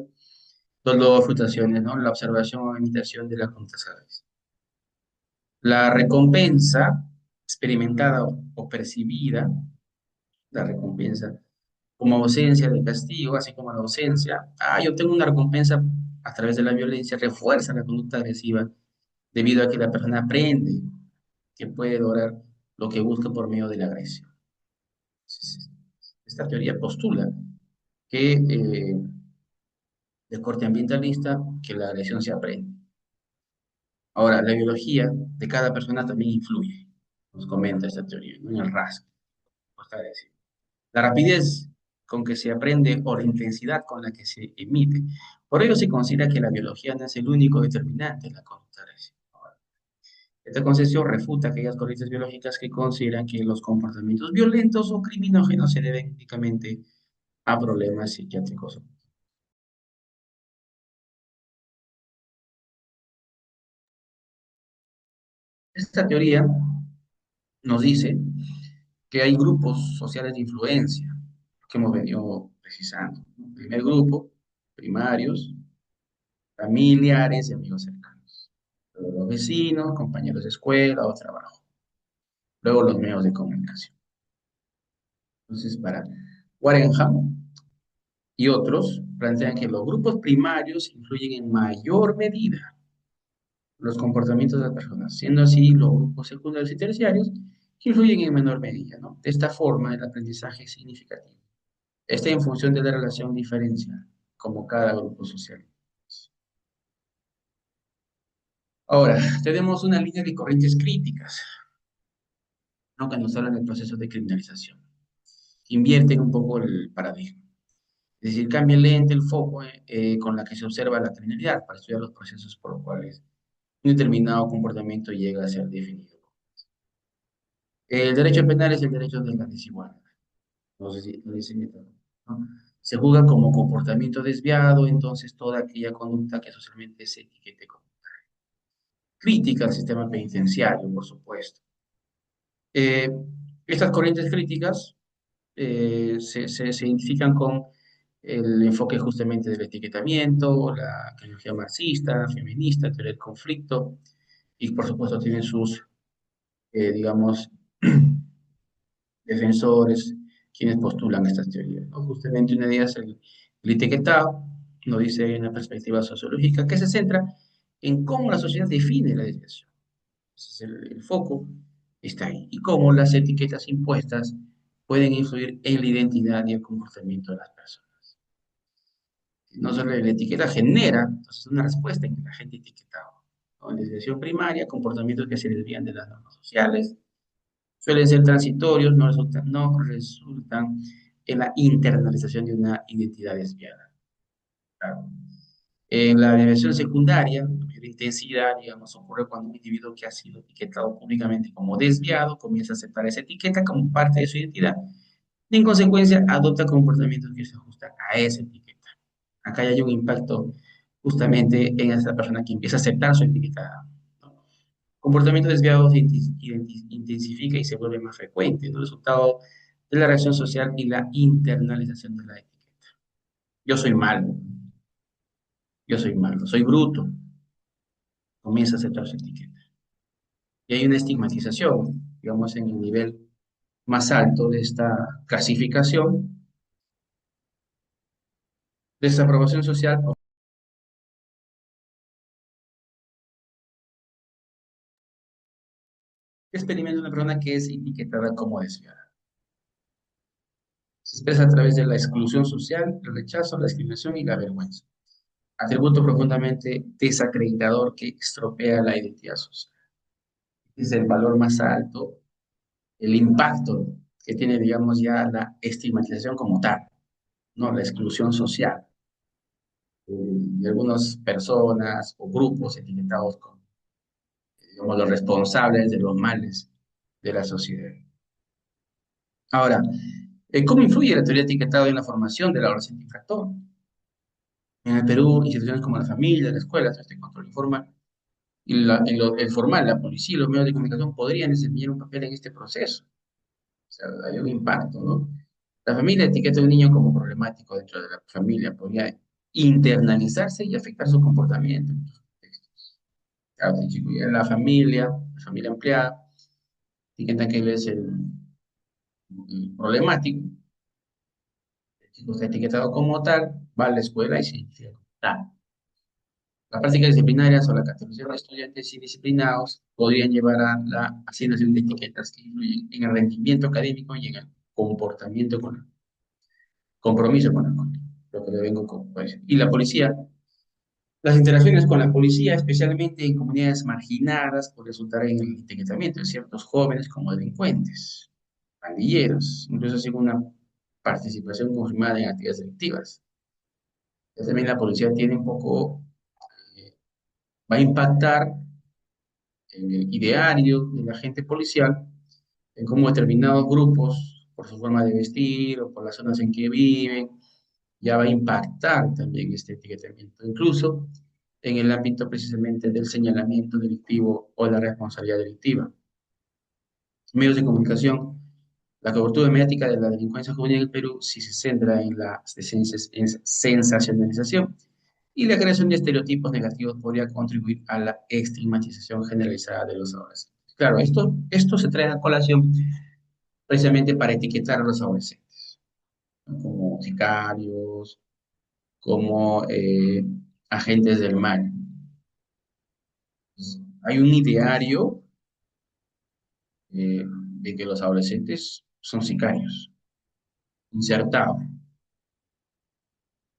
dolor, frustraciones, ¿no? La observación o imitación de las conductas agresivas. La recompensa experimentada o percibida, la recompensa como ausencia de castigo, así como la ausencia, yo tengo una recompensa a través de la violencia, refuerza la conducta agresiva debido a que la persona aprende que puede lograr lo que busca por medio de la agresión. Esta teoría postula que, de corte ambientalista, que la agresión se aprende. Ahora, la biología de cada persona también influye, nos comenta esta teoría, ¿no? En el rasgo. La rapidez con que se aprende o la intensidad con la que se emite. Por ello se considera que la biología no es el único determinante en la conducta agresiva. Esta concepción refuta aquellas corrientes biológicas que consideran que los comportamientos violentos o criminógenos se deben únicamente a problemas psiquiátricos. Esta teoría nos dice que hay grupos sociales de influencia que hemos venido precisando. El primer grupo, primarios, familiares y amigos cercanos. Luego los vecinos, compañeros de escuela o trabajo. Luego los medios de comunicación. Entonces, para Warenham y otros, plantean que los grupos primarios influyen en mayor medida los comportamientos de las personas, siendo así los grupos secundarios y terciarios que influyen en menor medida, ¿no? De esta forma, el aprendizaje es significativo. Está en función de la relación diferencial, como cada grupo social. Ahora, tenemos una línea de corrientes críticas, ¿no? Que nos hablan del proceso de criminalización. Invierten un poco el paradigma. Es decir, cambia el lente, el foco con la que se observa la criminalidad para estudiar los procesos por los cuales un determinado comportamiento llega a ser definido. El derecho penal es el derecho de la desigualdad. No sé si lo dicen esto, ¿no? Se juzga como comportamiento desviado, entonces toda aquella conducta que socialmente se etiquete como crítica al sistema penitenciario, por supuesto. Eh, Estas corrientes críticas se identifican con el enfoque justamente del etiquetamiento, la ideología marxista, feminista, teoría del conflicto, y por supuesto tienen sus, digamos, defensores, quienes postulan estas teorías, ¿no? Justamente una de ellas, el etiquetado, nos dice en una perspectiva sociológica que se centra en cómo la sociedad define la desviación. Entonces, el foco está ahí. Y cómo las etiquetas impuestas pueden influir en la identidad y el comportamiento de las personas. No solo la etiqueta genera, entonces, una respuesta en el agente etiquetado, ¿no? En desviación primaria, comportamientos que se desvían de las normas sociales, suelen ser transitorios, no resultan en la internalización de una identidad desviada. Claro. En la desviación secundaria, la intensidad, digamos, ocurre cuando un individuo que ha sido etiquetado públicamente como desviado comienza a aceptar esa etiqueta como parte de su identidad y en consecuencia adopta comportamientos que se ajustan a esa etiqueta. Acá ya hay un impacto justamente en esa persona que empieza a aceptar su etiqueta, ¿no? Comportamiento desviado se intensifica y se vuelve más frecuente, ¿no? Resultado de la reacción social y la internalización de la etiqueta. Yo soy malo, yo soy malo, soy bruto, comienza a aceptar su etiqueta. Y hay una estigmatización, digamos, en el nivel más alto de esta clasificación, desaprobación social. Experimenta una persona que es etiquetada como desviada. Se expresa a través de la exclusión social, el rechazo, la discriminación y la vergüenza. Atributo profundamente desacreditador que estropea la identidad social. Es el valor más alto, el impacto que tiene, digamos, ya la estigmatización como tal, ¿no? La exclusión social de algunas personas o grupos etiquetados como, digamos, los responsables de los males de la sociedad. Ahora, ¿cómo influye la teoría de etiquetado en la formación del adolescente infractor? En el Perú, instituciones como la familia, la escuela, todo este control informal, y el formal, la policía y los medios de comunicación podrían desempeñar un papel en este proceso. O sea, hay un impacto, ¿no? La familia etiqueta a un niño como problemático dentro de la familia, podría internalizarse y afectar su comportamiento en muchos contextos. Claro, si el chico llega a la familia empleada, etiqueta que él es el problemático, el chico está etiquetado como tal, va a la escuela y se identifica como tal. Las prácticas disciplinarias o la categorización de estudiantes indisciplinados podrían llevar a la asignación de etiquetas que influyen en el rendimiento académico y en el comportamiento con el compromiso con el código, lo que le vengo con pues. Y la policía, las interacciones con la policía, especialmente en comunidades marginadas, puede resultar en el etiquetamiento de ciertos jóvenes como delincuentes, pandilleros, incluso sin una participación confirmada en actividades delictivas. También la policía tiene un poco, eh, va a impactar en el ideario del agente policial, en cómo determinados grupos, por su forma de vestir o por las zonas en que viven, ya va a impactar también este etiquetamiento, incluso en el ámbito precisamente del señalamiento delictivo o la responsabilidad delictiva. Medios de comunicación. La cobertura mediática de la delincuencia juvenil en el Perú, si se centra en la sensacionalización y la creación de estereotipos negativos, podría contribuir a la estigmatización generalizada de los adolescentes. Claro, esto se trae a colación precisamente para etiquetar a los adolescentes, ¿no? Como sicarios, como agentes del mal. Pues, hay un ideario de que los adolescentes son sicarios, insertado.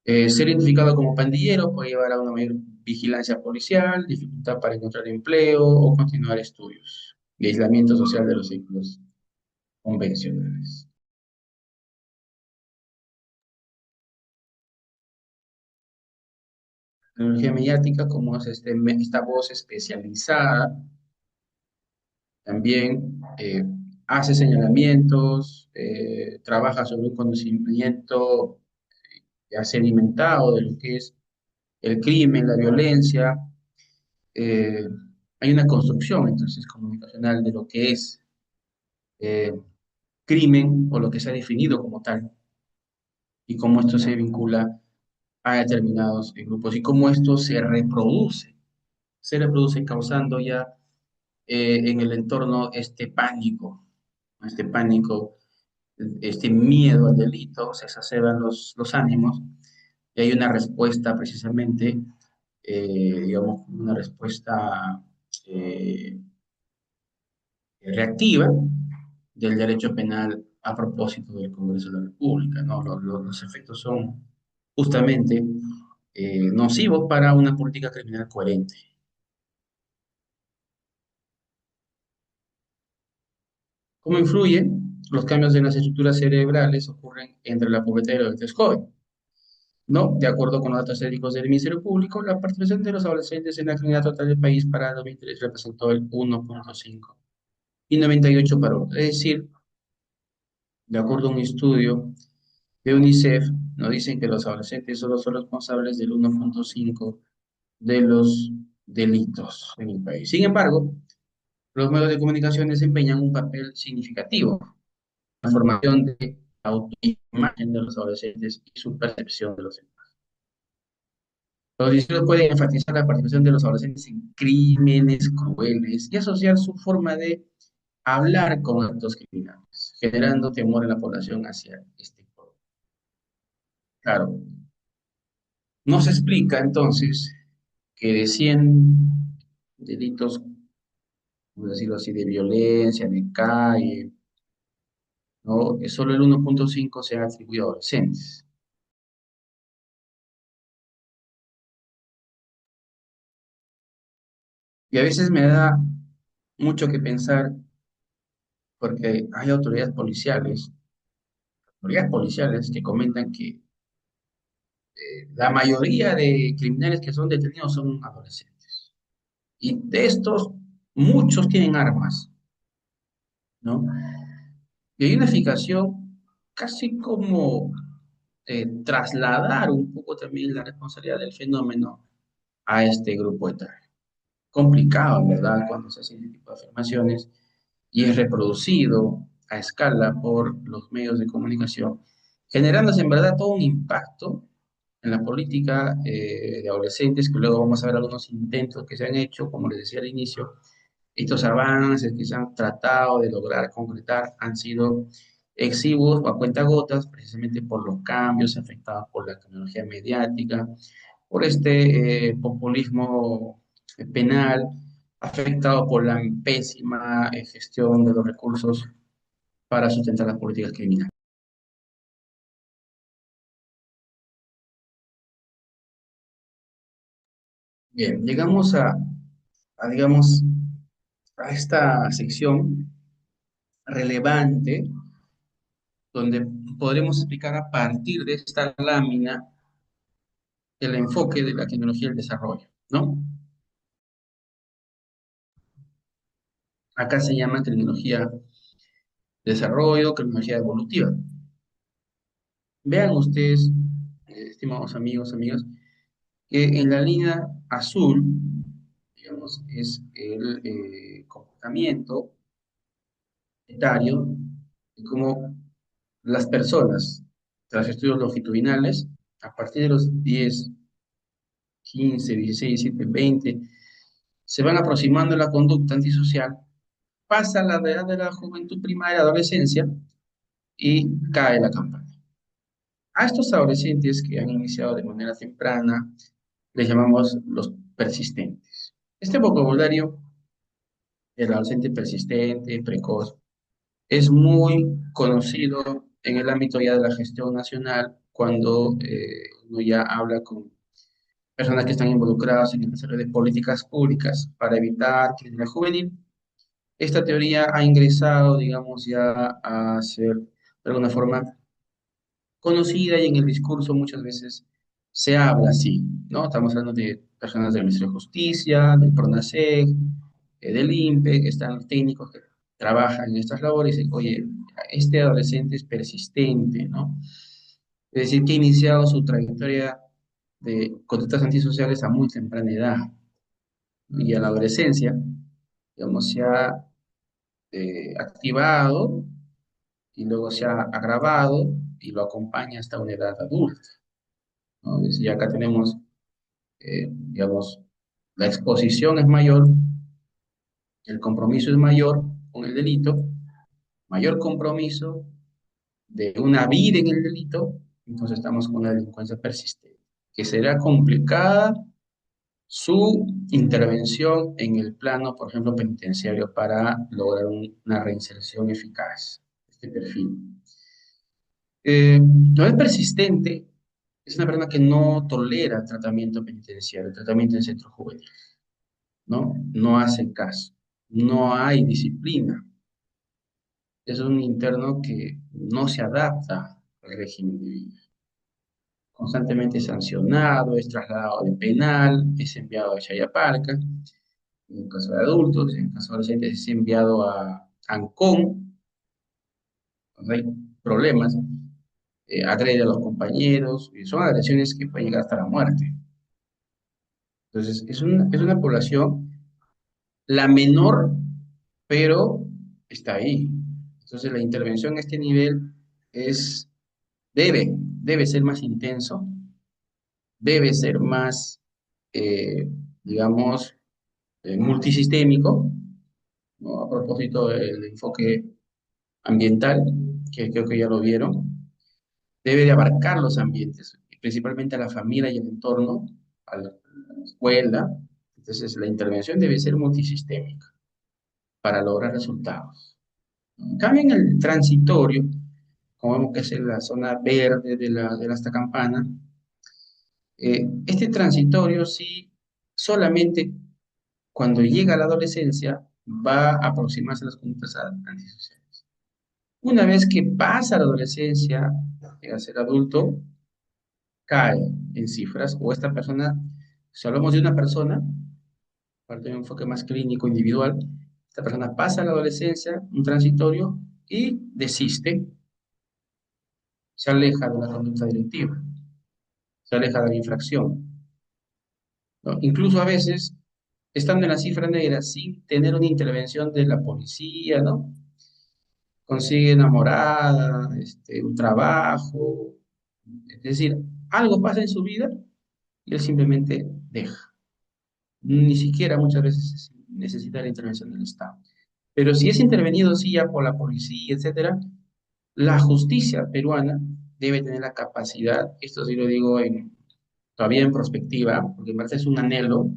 Ser identificado como pandillero puede llevar a una mayor vigilancia policial, dificultad para encontrar empleo o continuar estudios, y aislamiento social de los círculos convencionales. La tecnología mediática, como es esta voz especializada, también hace señalamientos, trabaja sobre un conocimiento ya sedimentado de lo que es el crimen, la violencia. eh, Hay una construcción entonces comunicacional de lo que es eh, crimen o lo que se ha definido como tal y cómo esto se vincula a determinados grupos y cómo esto se reproduce causando ya en el entorno este pánico, este miedo al delito, se exacerban los ánimos y hay una respuesta precisamente, digamos, una respuesta eh, reactiva del derecho penal a propósito del Congreso de la República, ¿no? Los efectos son justamente nocivos para una política criminal coherente. ¿Cómo influyen? Los cambios en las estructuras cerebrales ocurren entre la pubertad y la adultez joven. No, de acuerdo con los datos éticos del Ministerio Público, la participación de los adolescentes en la criminalidad total del país para 2003 representó el 1,5 y 98 para otros. Es decir, de acuerdo a un estudio de UNICEF, nos dicen que los adolescentes solo son responsables del 1,5 de los delitos en el país. Sin embargo, los medios de comunicación desempeñan un papel significativo en la formación de autoimagen de los adolescentes y su percepción de los demás. Los discursos pueden enfatizar la participación de los adolescentes en crímenes crueles y asociar su forma de hablar con actos criminales, generando temor en la población hacia este pueblo. Claro, no se explica entonces que de 100 delitos, por decirlo así, de violencia, de calle, ¿no? Solo el 1,5 se ha atribuido a adolescentes. Y a veces me da mucho que pensar porque hay autoridades policiales que comentan que la mayoría de criminales que son detenidos son adolescentes. Y de estos, muchos tienen armas, ¿no? Y hay una fijación casi como trasladar un poco también la responsabilidad del fenómeno a este grupo etario. Complicado, ¿verdad? Cuando se hacen este tipo de afirmaciones y es reproducido a escala por los medios de comunicación, generándose en verdad todo un impacto en la política de adolescentes, que luego vamos a ver algunos intentos que se han hecho, como les decía al inicio, estos avances que se han tratado de lograr concretar han sido exiguos o a cuentagotas, precisamente por los cambios afectados por la tecnología mediática, por este populismo penal, afectado por la pésima gestión de los recursos para sustentar las políticas criminales. Bien, llegamos digamos, a esta sección relevante donde podremos explicar a partir de esta lámina el enfoque de la tecnología del desarrollo, ¿no? Acá se llama tecnología de desarrollo, tecnología evolutiva. Vean ustedes, estimados amigos, amigas, que en la línea azul, digamos, es el comportamiento etario y cómo las personas, tras estudios longitudinales, a partir de los 10, 15, 16, 17, 20, se van aproximando a la conducta antisocial, pasa la edad de la juventud primaria, adolescencia, y cae la campana. A estos adolescentes que han iniciado de manera temprana, les llamamos los persistentes. Este vocabulario, el adolescente persistente, precoz, es muy conocido en el ámbito ya de la gestión nacional cuando uno ya habla con personas que están involucradas en el desarrollo de políticas públicas para evitar criminalidad juvenil. Esta teoría ha ingresado, digamos, ya a ser de alguna forma conocida y en el discurso muchas veces se habla así, ¿no? Estamos hablando de personas del Ministerio de Justicia, del PRONASEC, del INPE, que están los técnicos que trabajan en estas labores y dicen, oye, este adolescente es persistente, ¿no? Es decir, que ha iniciado su trayectoria de conductas antisociales a muy temprana edad y a la adolescencia, digamos, se ha activado y luego se ha agravado y lo acompaña hasta una edad adulta, ¿no? Es decir, acá tenemos, digamos, la exposición es mayor, el compromiso es mayor con el delito, mayor compromiso de una vida en el delito, entonces estamos con una delincuencia persistente, que será complicada su intervención en el plano, por ejemplo, penitenciario para lograr una reinserción eficaz, este perfil. No es persistente, es una persona que no tolera tratamiento penitenciario, tratamiento en centro juvenil, ¿no? No hace caso, no hay disciplina. Es un interno que no se adapta al régimen de vida. Constantemente sancionado, es trasladado de penal, es enviado a Chayapalca, en el caso de adultos, en el caso de adolescentes es enviado a Ancón, donde hay problemas, agrede a los compañeros, y son agresiones que pueden llegar hasta la muerte. Entonces, es una población la menor, pero está ahí. Entonces, la intervención a este nivel es, debe ser más intenso, debe ser más, eh, digamos, multisistémico, ¿no? A propósito del enfoque ambiental, que creo que ya lo vieron, debe de abarcar los ambientes, principalmente a la familia y el entorno, a la escuela. Entonces, la intervención debe ser multisistémica para lograr resultados. En cambio, en el transitorio, como vemos que es en la zona verde de la esta campana, este transitorio sí solamente cuando llega a la adolescencia va a aproximarse a las conductas antisociales. Una vez que pasa la adolescencia, llega a ser adulto, cae en cifras, o esta persona, si hablamos de una persona, parte de un enfoque más clínico, individual, esta persona pasa a la adolescencia, un transitorio, y desiste, se aleja de la conducta delictiva, se aleja de la infracción, ¿no? Incluso a veces, estando en la cifra negra, sin tener una intervención de la policía, ¿no? Consigue enamorada, un trabajo, es decir, algo pasa en su vida y él simplemente deja. Ni siquiera muchas veces necesita la intervención del Estado. Pero si es intervenido sí ya por la policía, etcétera, la justicia peruana debe tener la capacidad, esto sí lo digo todavía en perspectiva, porque me parece es un anhelo,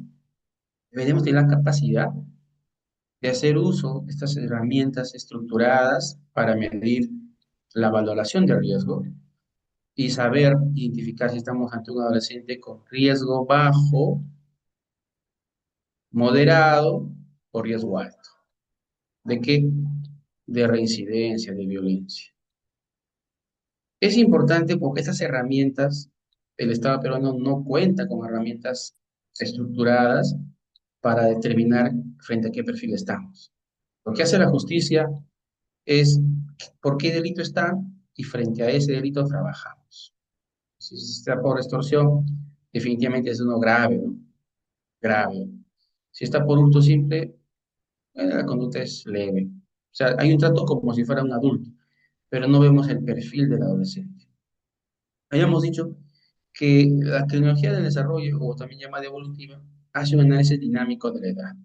deberíamos tener la capacidad de hacer uso de estas herramientas estructuradas para medir la valoración de riesgo y saber identificar si estamos ante un adolescente con riesgo bajo, moderado o riesgo alto. ¿De qué? De reincidencia, de violencia. Es importante porque estas herramientas, el Estado peruano no cuenta con herramientas estructuradas para determinar frente a qué perfil estamos. Lo que hace la justicia es por qué delito está y frente a ese delito trabajamos. Si está por extorsión, definitivamente es uno grave, ¿no? Grave. Si está por hurto simple, la conducta es leve. O sea, hay un trato como si fuera un adulto, pero no vemos el perfil del adolescente. Habíamos dicho que la tecnología del desarrollo, o también llamada evolutiva, hace un análisis dinámico de la edad.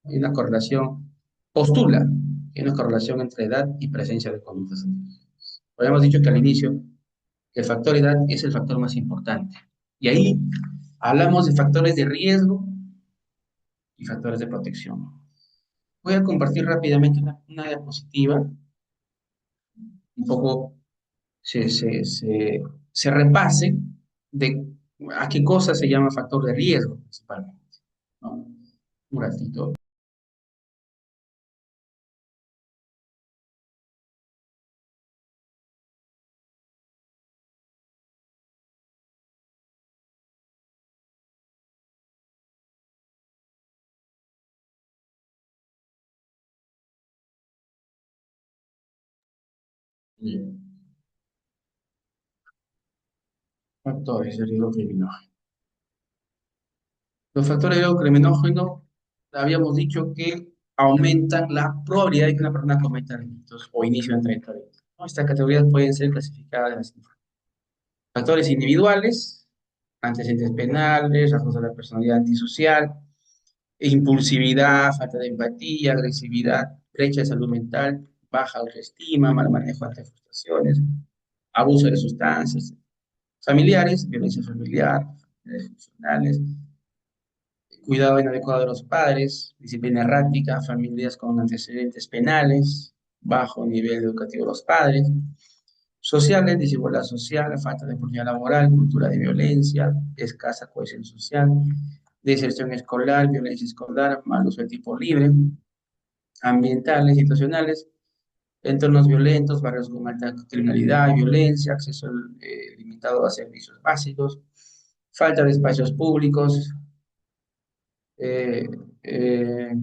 Hay una correlación, postula, que hay una correlación entre edad y presencia de conductas antisociales. Habíamos dicho que al inicio el factor edad es el factor más importante. Y ahí hablamos de factores de riesgo y factores de protección. Voy a compartir rápidamente una diapositiva, un poco se repase de a qué cosa se llama factor de riesgo principalmente, ¿no? Un ratito. Bien. Factores de riesgo criminógeno. Los factores de riesgo criminógeno, habíamos dicho que aumentan la probabilidad de que una persona cometa delitos o inicie un trayectoria. ¿No? Estas categorías pueden ser clasificadas en las siguientes: factores individuales, antecedentes penales, rasgos de la personalidad antisocial, impulsividad, falta de empatía, agresividad, brecha de salud mental, baja autoestima, mal manejo ante frustraciones, abuso de sustancias, familiares, violencia familiar, funcionales, cuidado inadecuado de los padres, disciplina errática, familias con antecedentes penales, bajo nivel educativo de los padres, sociales, desigualdad social, falta de oportunidad laboral, cultura de violencia, escasa cohesión social, deserción escolar, violencia escolar, mal uso del tiempo libre, ambientales, situacionales, entornos violentos, barrios con alta criminalidad y violencia, acceso limitado a servicios básicos, falta de espacios públicos, eh, eh,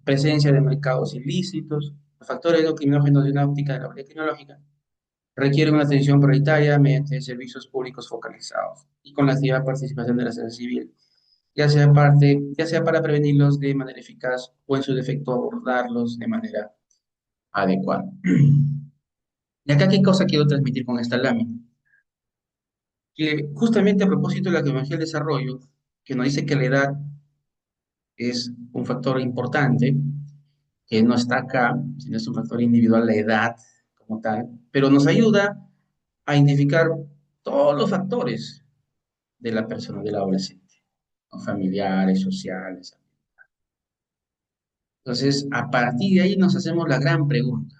presencia de mercados ilícitos, los factores endocrinógenos de una óptica de la área criminológica requieren una atención prioritaria mediante servicios públicos focalizados y con la activa participación de la sociedad civil, ya sea para prevenirlos de manera eficaz o en su defecto abordarlos de manera adecuada. Y acá, ¿qué cosa quiero transmitir con esta lámina? Que justamente a propósito de la tecnología del desarrollo, que nos dice que la edad es un factor importante, que no está acá, sino es un factor individual, la edad como tal, pero nos ayuda a identificar todos los factores de la persona, del adolescente, ¿no? Familiares, sociales. Entonces, a partir de ahí nos hacemos la gran pregunta.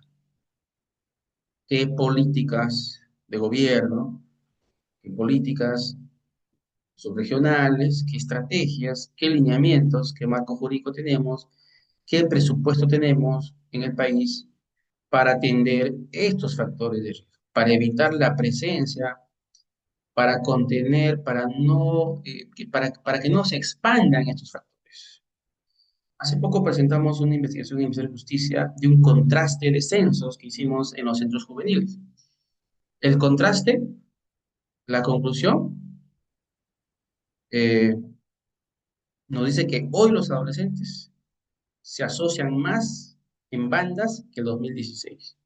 qué políticas de gobierno, qué políticas subregionales, qué estrategias, qué lineamientos, qué marco jurídico tenemos, qué presupuesto tenemos en el país para atender estos factores de riesgo, para evitar la presencia, para contener, para que no se expandan estos factores. Hace poco presentamos una investigación en el Ministerio de Justicia de un contraste de censos que hicimos en los centros juveniles. El contraste, la conclusión, eh, nos dice que hoy los adolescentes se asocian más en bandas que el 2016.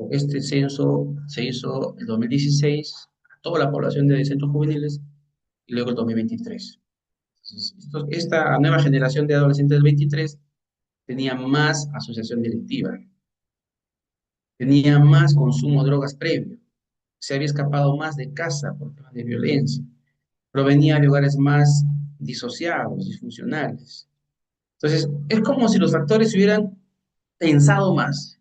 Este censo se hizo el 2016 a toda la población de centros juveniles y luego el 2023. Entonces, esta nueva generación de adolescentes del 23 tenía más asociación delictiva, tenía más consumo de drogas previo, se había escapado más de casa por temas de violencia, provenía de hogares más disociados, disfuncionales. Entonces, es como si los factores hubieran pensado más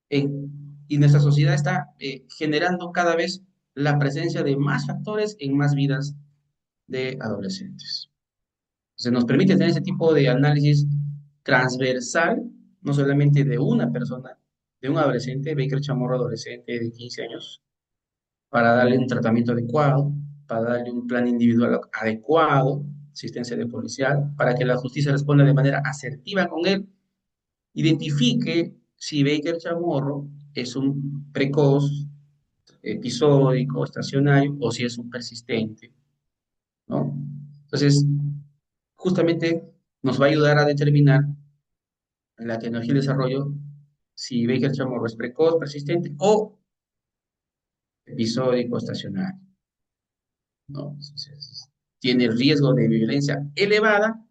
y nuestra sociedad está generando cada vez la presencia de más factores en más vidas de adolescentes. Se nos permite tener ese tipo de análisis transversal, no solamente de una persona, de un adolescente, Baker Chamorro adolescente de 15 años, para darle un tratamiento adecuado, para darle un plan individual adecuado, asistencia de policial, para que la justicia responda de manera asertiva con él, identifique si Baker Chamorro es un precoz, episódico, estacionario, o si es un persistente, ¿no? Entonces, justamente nos va a ayudar a determinar en la tecnología de desarrollo si Baker Chamorro es precoz, persistente o episódico, estacionario, ¿no? Entonces, tiene riesgo de violencia elevada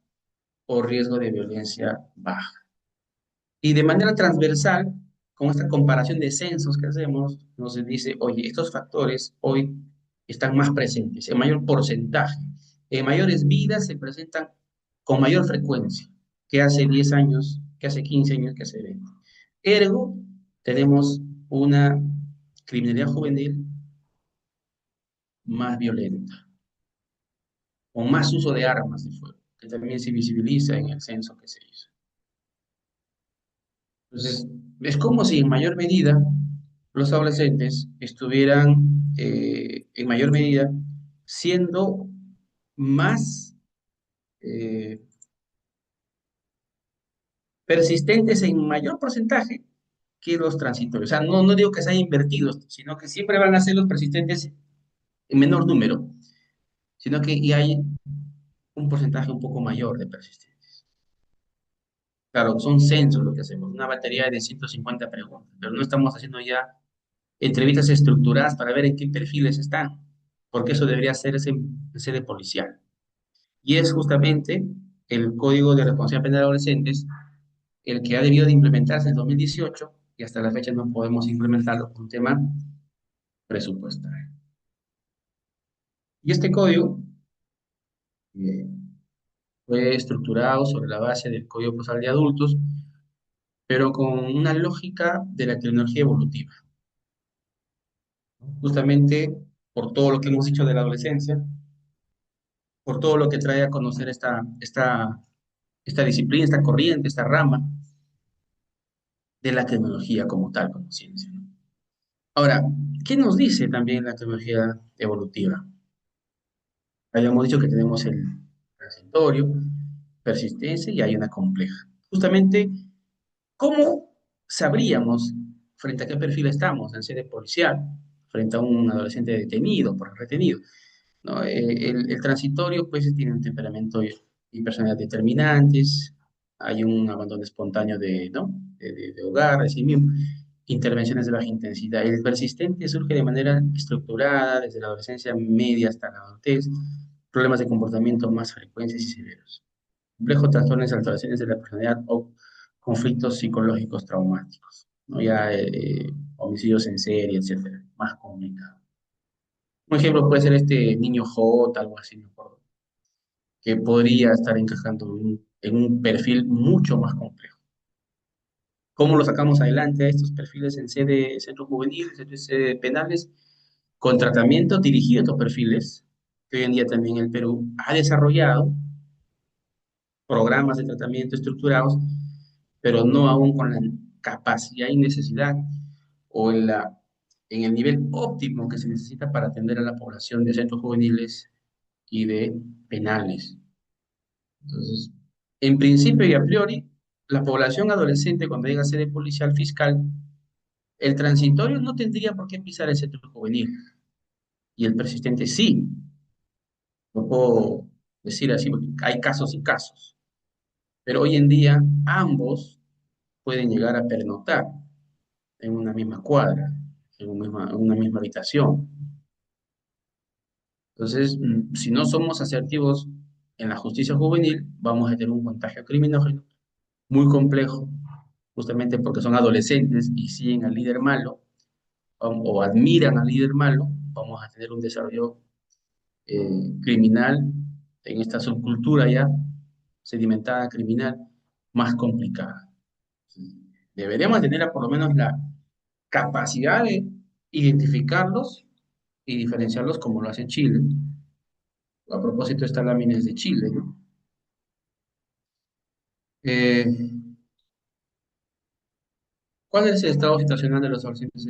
o riesgo de violencia baja. Y de manera transversal, con esta comparación de censos que hacemos, nos dice, oye, estos factores hoy están más presentes, en mayor porcentaje, en mayores vidas se presentan con mayor frecuencia que hace 10 años, que hace 15 años, que hace 20. Ergo, tenemos una criminalidad juvenil más violenta, con más uso de armas de fuego, que también se visibiliza en el censo que se hizo. Entonces, es como si en mayor medida los adolescentes estuvieran en mayor medida siendo más eh, persistentes en mayor porcentaje que los transitorios. O sea, no digo que se haya invertido, sino que siempre van a ser los persistentes en menor número, sino que y hay un porcentaje un poco mayor de persistentes. Claro, son censos lo que hacemos, una batería de 150 preguntas, pero no estamos haciendo ya entrevistas estructuradas para ver en qué perfiles están, porque eso debería hacerse en sede policial. Y es justamente el Código de Responsabilidad Penal de Adolescentes el que ha debido de implementarse en 2018 y hasta la fecha no podemos implementarlo por un tema presupuestario. Y este código eh, fue estructurado sobre la base del Código Procesal de Adultos, pero con una lógica de la tecnología evolutiva. Justamente por todo lo que hemos dicho de la adolescencia, por todo lo que trae a conocer esta disciplina, esta corriente, esta rama de la tecnología como tal, como ciencia, ¿no? Ahora, ¿qué nos dice también la tecnología evolutiva? Habíamos dicho que tenemos el transitorio, persistencia y hay una compleja. Justamente, ¿cómo sabríamos frente a qué perfil estamos en sede policial, frente a un adolescente detenido, por retenido? ¿No? El transitorio, pues, tiene un temperamento y personalidad determinantes, hay un abandono espontáneo ¿no? de hogar, de sí mismo, intervenciones de baja intensidad. El persistente surge de manera estructurada, desde la adolescencia media hasta la adultez, problemas de comportamiento más frecuentes y severos. Complejo trastornos y alteraciones de la personalidad o conflictos psicológicos traumáticos, ¿no? Ya homicidios en serie, etcétera, más complicado. Un ejemplo puede ser este niño J, algo así, me acuerdo, que podría estar encajando en un perfil mucho más complejo. ¿Cómo lo sacamos adelante a estos perfiles en sede centro juvenil, en sede penales? Con tratamiento dirigido a estos perfiles, que hoy en día también el Perú ha desarrollado programas de tratamiento estructurados, pero no aún con la capacidad y necesidad o en el nivel óptimo que se necesita para atender a la población de centros juveniles y de penales. Entonces, en principio y a priori, la población adolescente cuando llega a sede policial fiscal, el transitorio no tendría por qué pisar el centro juvenil y el persistente sí. No puedo decir así porque hay casos y casos, pero hoy en día ambos pueden llegar a pernoctar en una misma cuadra, en una misma habitación. Entonces, si no somos asertivos en la justicia juvenil, vamos a tener un contagio criminógeno muy complejo, justamente porque son adolescentes y siguen al líder malo o admiran al líder malo, vamos a tener un desarrollo criminal en esta subcultura ya sedimentada criminal más complicada. Deberíamos tener por lo menos la capacidad de identificarlos y diferenciarlos como lo hace Chile. A propósito, esta lámina es de Chile, ¿no? Eh, ¿Cuál es el estado situacional de los adolescentes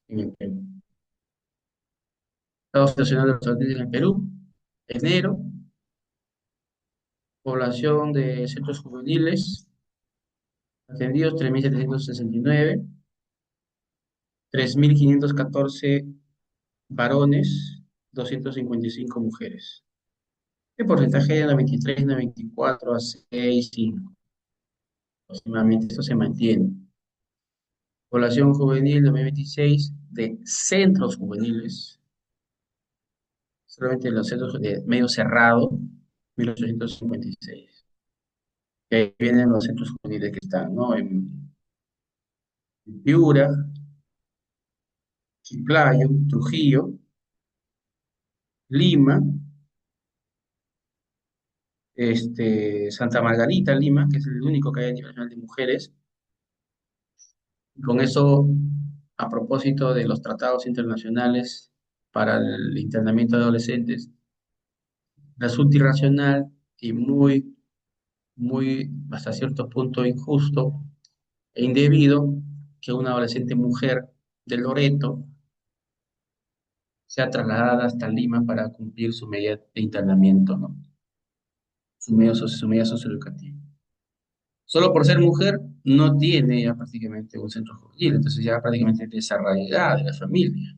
en el Perú? Estado situacional de los adolescentes en el Perú, enero, población de centros juveniles, atendidos 3.769, 3.514 varones, 255 mujeres. ¿Qué porcentaje de 93, 94 a 6, 5? Aproximadamente esto se mantiene. Población juvenil 2026 de centros juveniles, solamente los centros de medio cerrado, 1856. Y ahí vienen los centros juveniles que están, ¿no? En Piura, Chiclayo, Trujillo, Lima, Santa Margarita, Lima, que es el único que hay a nivel nacional de mujeres. Y con eso, a propósito de los tratados internacionales para el internamiento de adolescentes, resulta irracional y muy, hasta cierto punto injusto e indebido que una adolescente mujer de Loreto sea trasladada hasta Lima para cumplir su medida de internamiento, ¿no? Su medida socioeducativa. Solo por ser mujer no tiene ya prácticamente un centro juvenil, entonces ya prácticamente desarraigada de la familia.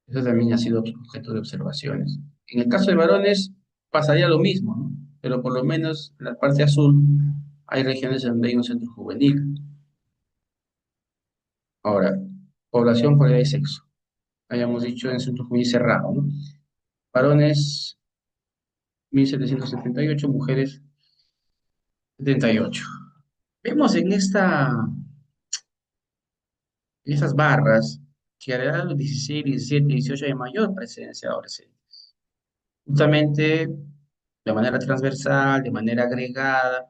Eso también ha sido objeto de observaciones. En el caso de varones pasaría lo mismo, ¿no? Pero por lo menos en la parte azul hay regiones donde hay un centro juvenil. Ahora, población por edad y sexo. Habíamos dicho en centro juvenil cerrado, ¿no? Varones 1.778, mujeres 78. Vemos en estas barras que a la edad de los 16, 17, 18 hay mayor presencia de adolescentes. Justamente de manera transversal, de manera agregada,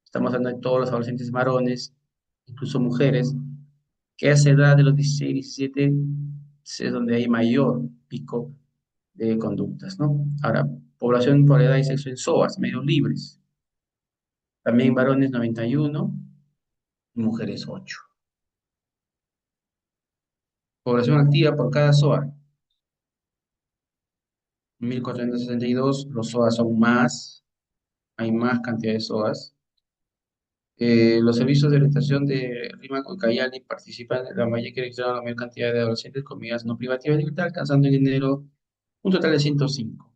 estamos hablando de todos los adolescentes varones, incluso mujeres, que a esa edad de los 16, 17 es donde hay mayor pico de conductas, ¿no? Ahora, población por edad y sexo en SOAS, medios libres. También varones 91 y mujeres 8. Población activa por cada SOA, 1.462. Los SOAS son más, hay más cantidad de SOAS. Los servicios de orientación de Rima y Cayali participan en la mayor que registraron la mayor cantidad de adolescentes con medidas no privativas de libertad, alcanzando en enero un total de 105,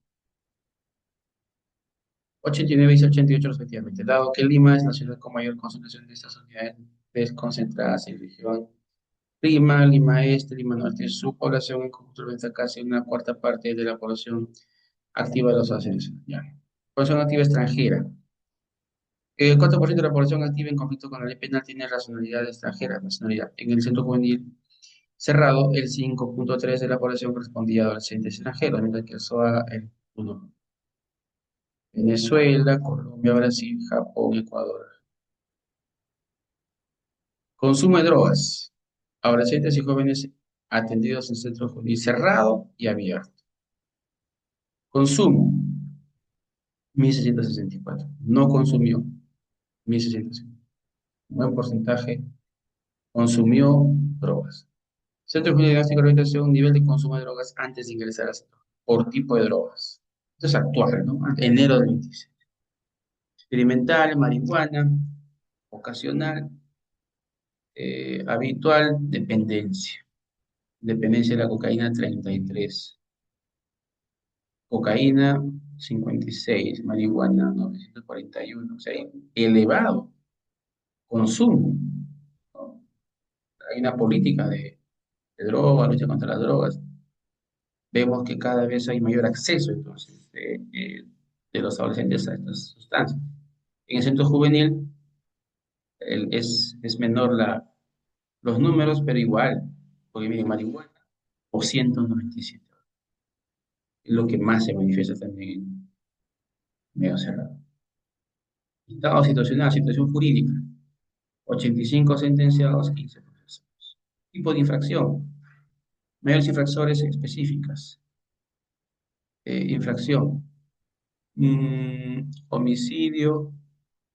89 y 88 respectivamente, dado que Lima es la ciudad con mayor concentración de estas unidades desconcentradas en región Lima, Lima Este, Lima Norte. Su población en conjunto representa casi una cuarta parte de la población activa de los adolescentes. Ya. Población activa extranjera. El 4% de la población activa en conflicto con la ley penal tiene nacionalidad extranjera, nacionalidad. En el centro juvenil cerrado, el 5.3% de la población correspondía a adolescentes extranjeros, mientras que el SOA el 1. Venezuela, Colombia, Brasil, Japón, Ecuador. Consumo de drogas. Adolescentes y jóvenes atendidos en centro juvenil cerrado y abierto. Consumo, 1.664. No consumió, 1.650. Un buen porcentaje consumió drogas. Centro Juvenil de Diagnóstico y Rehabilitación, nivel de consumo de drogas antes de ingresar al centro, por tipo de drogas. Esto es actual, ¿no? Enero del 26. Experimental, marihuana, ocasional, habitual, dependencia. Dependencia de la cocaína, 33. Cocaína, 56. Marihuana, 941. O sea, elevado consumo, ¿no? Hay una política de drogas, lucha contra las drogas. Vemos que cada vez hay mayor acceso, entonces, de los adolescentes a estas sustancias. En el centro juvenil es menor los números, pero igual, porque miren, marihuana, 297. Es lo que más se manifiesta también en medio cerrado. Estado situacional, situación jurídica, 85 sentenciados, 15 procesados. Tipo de infracción, mayores infractores específicas. Infracción, homicidio,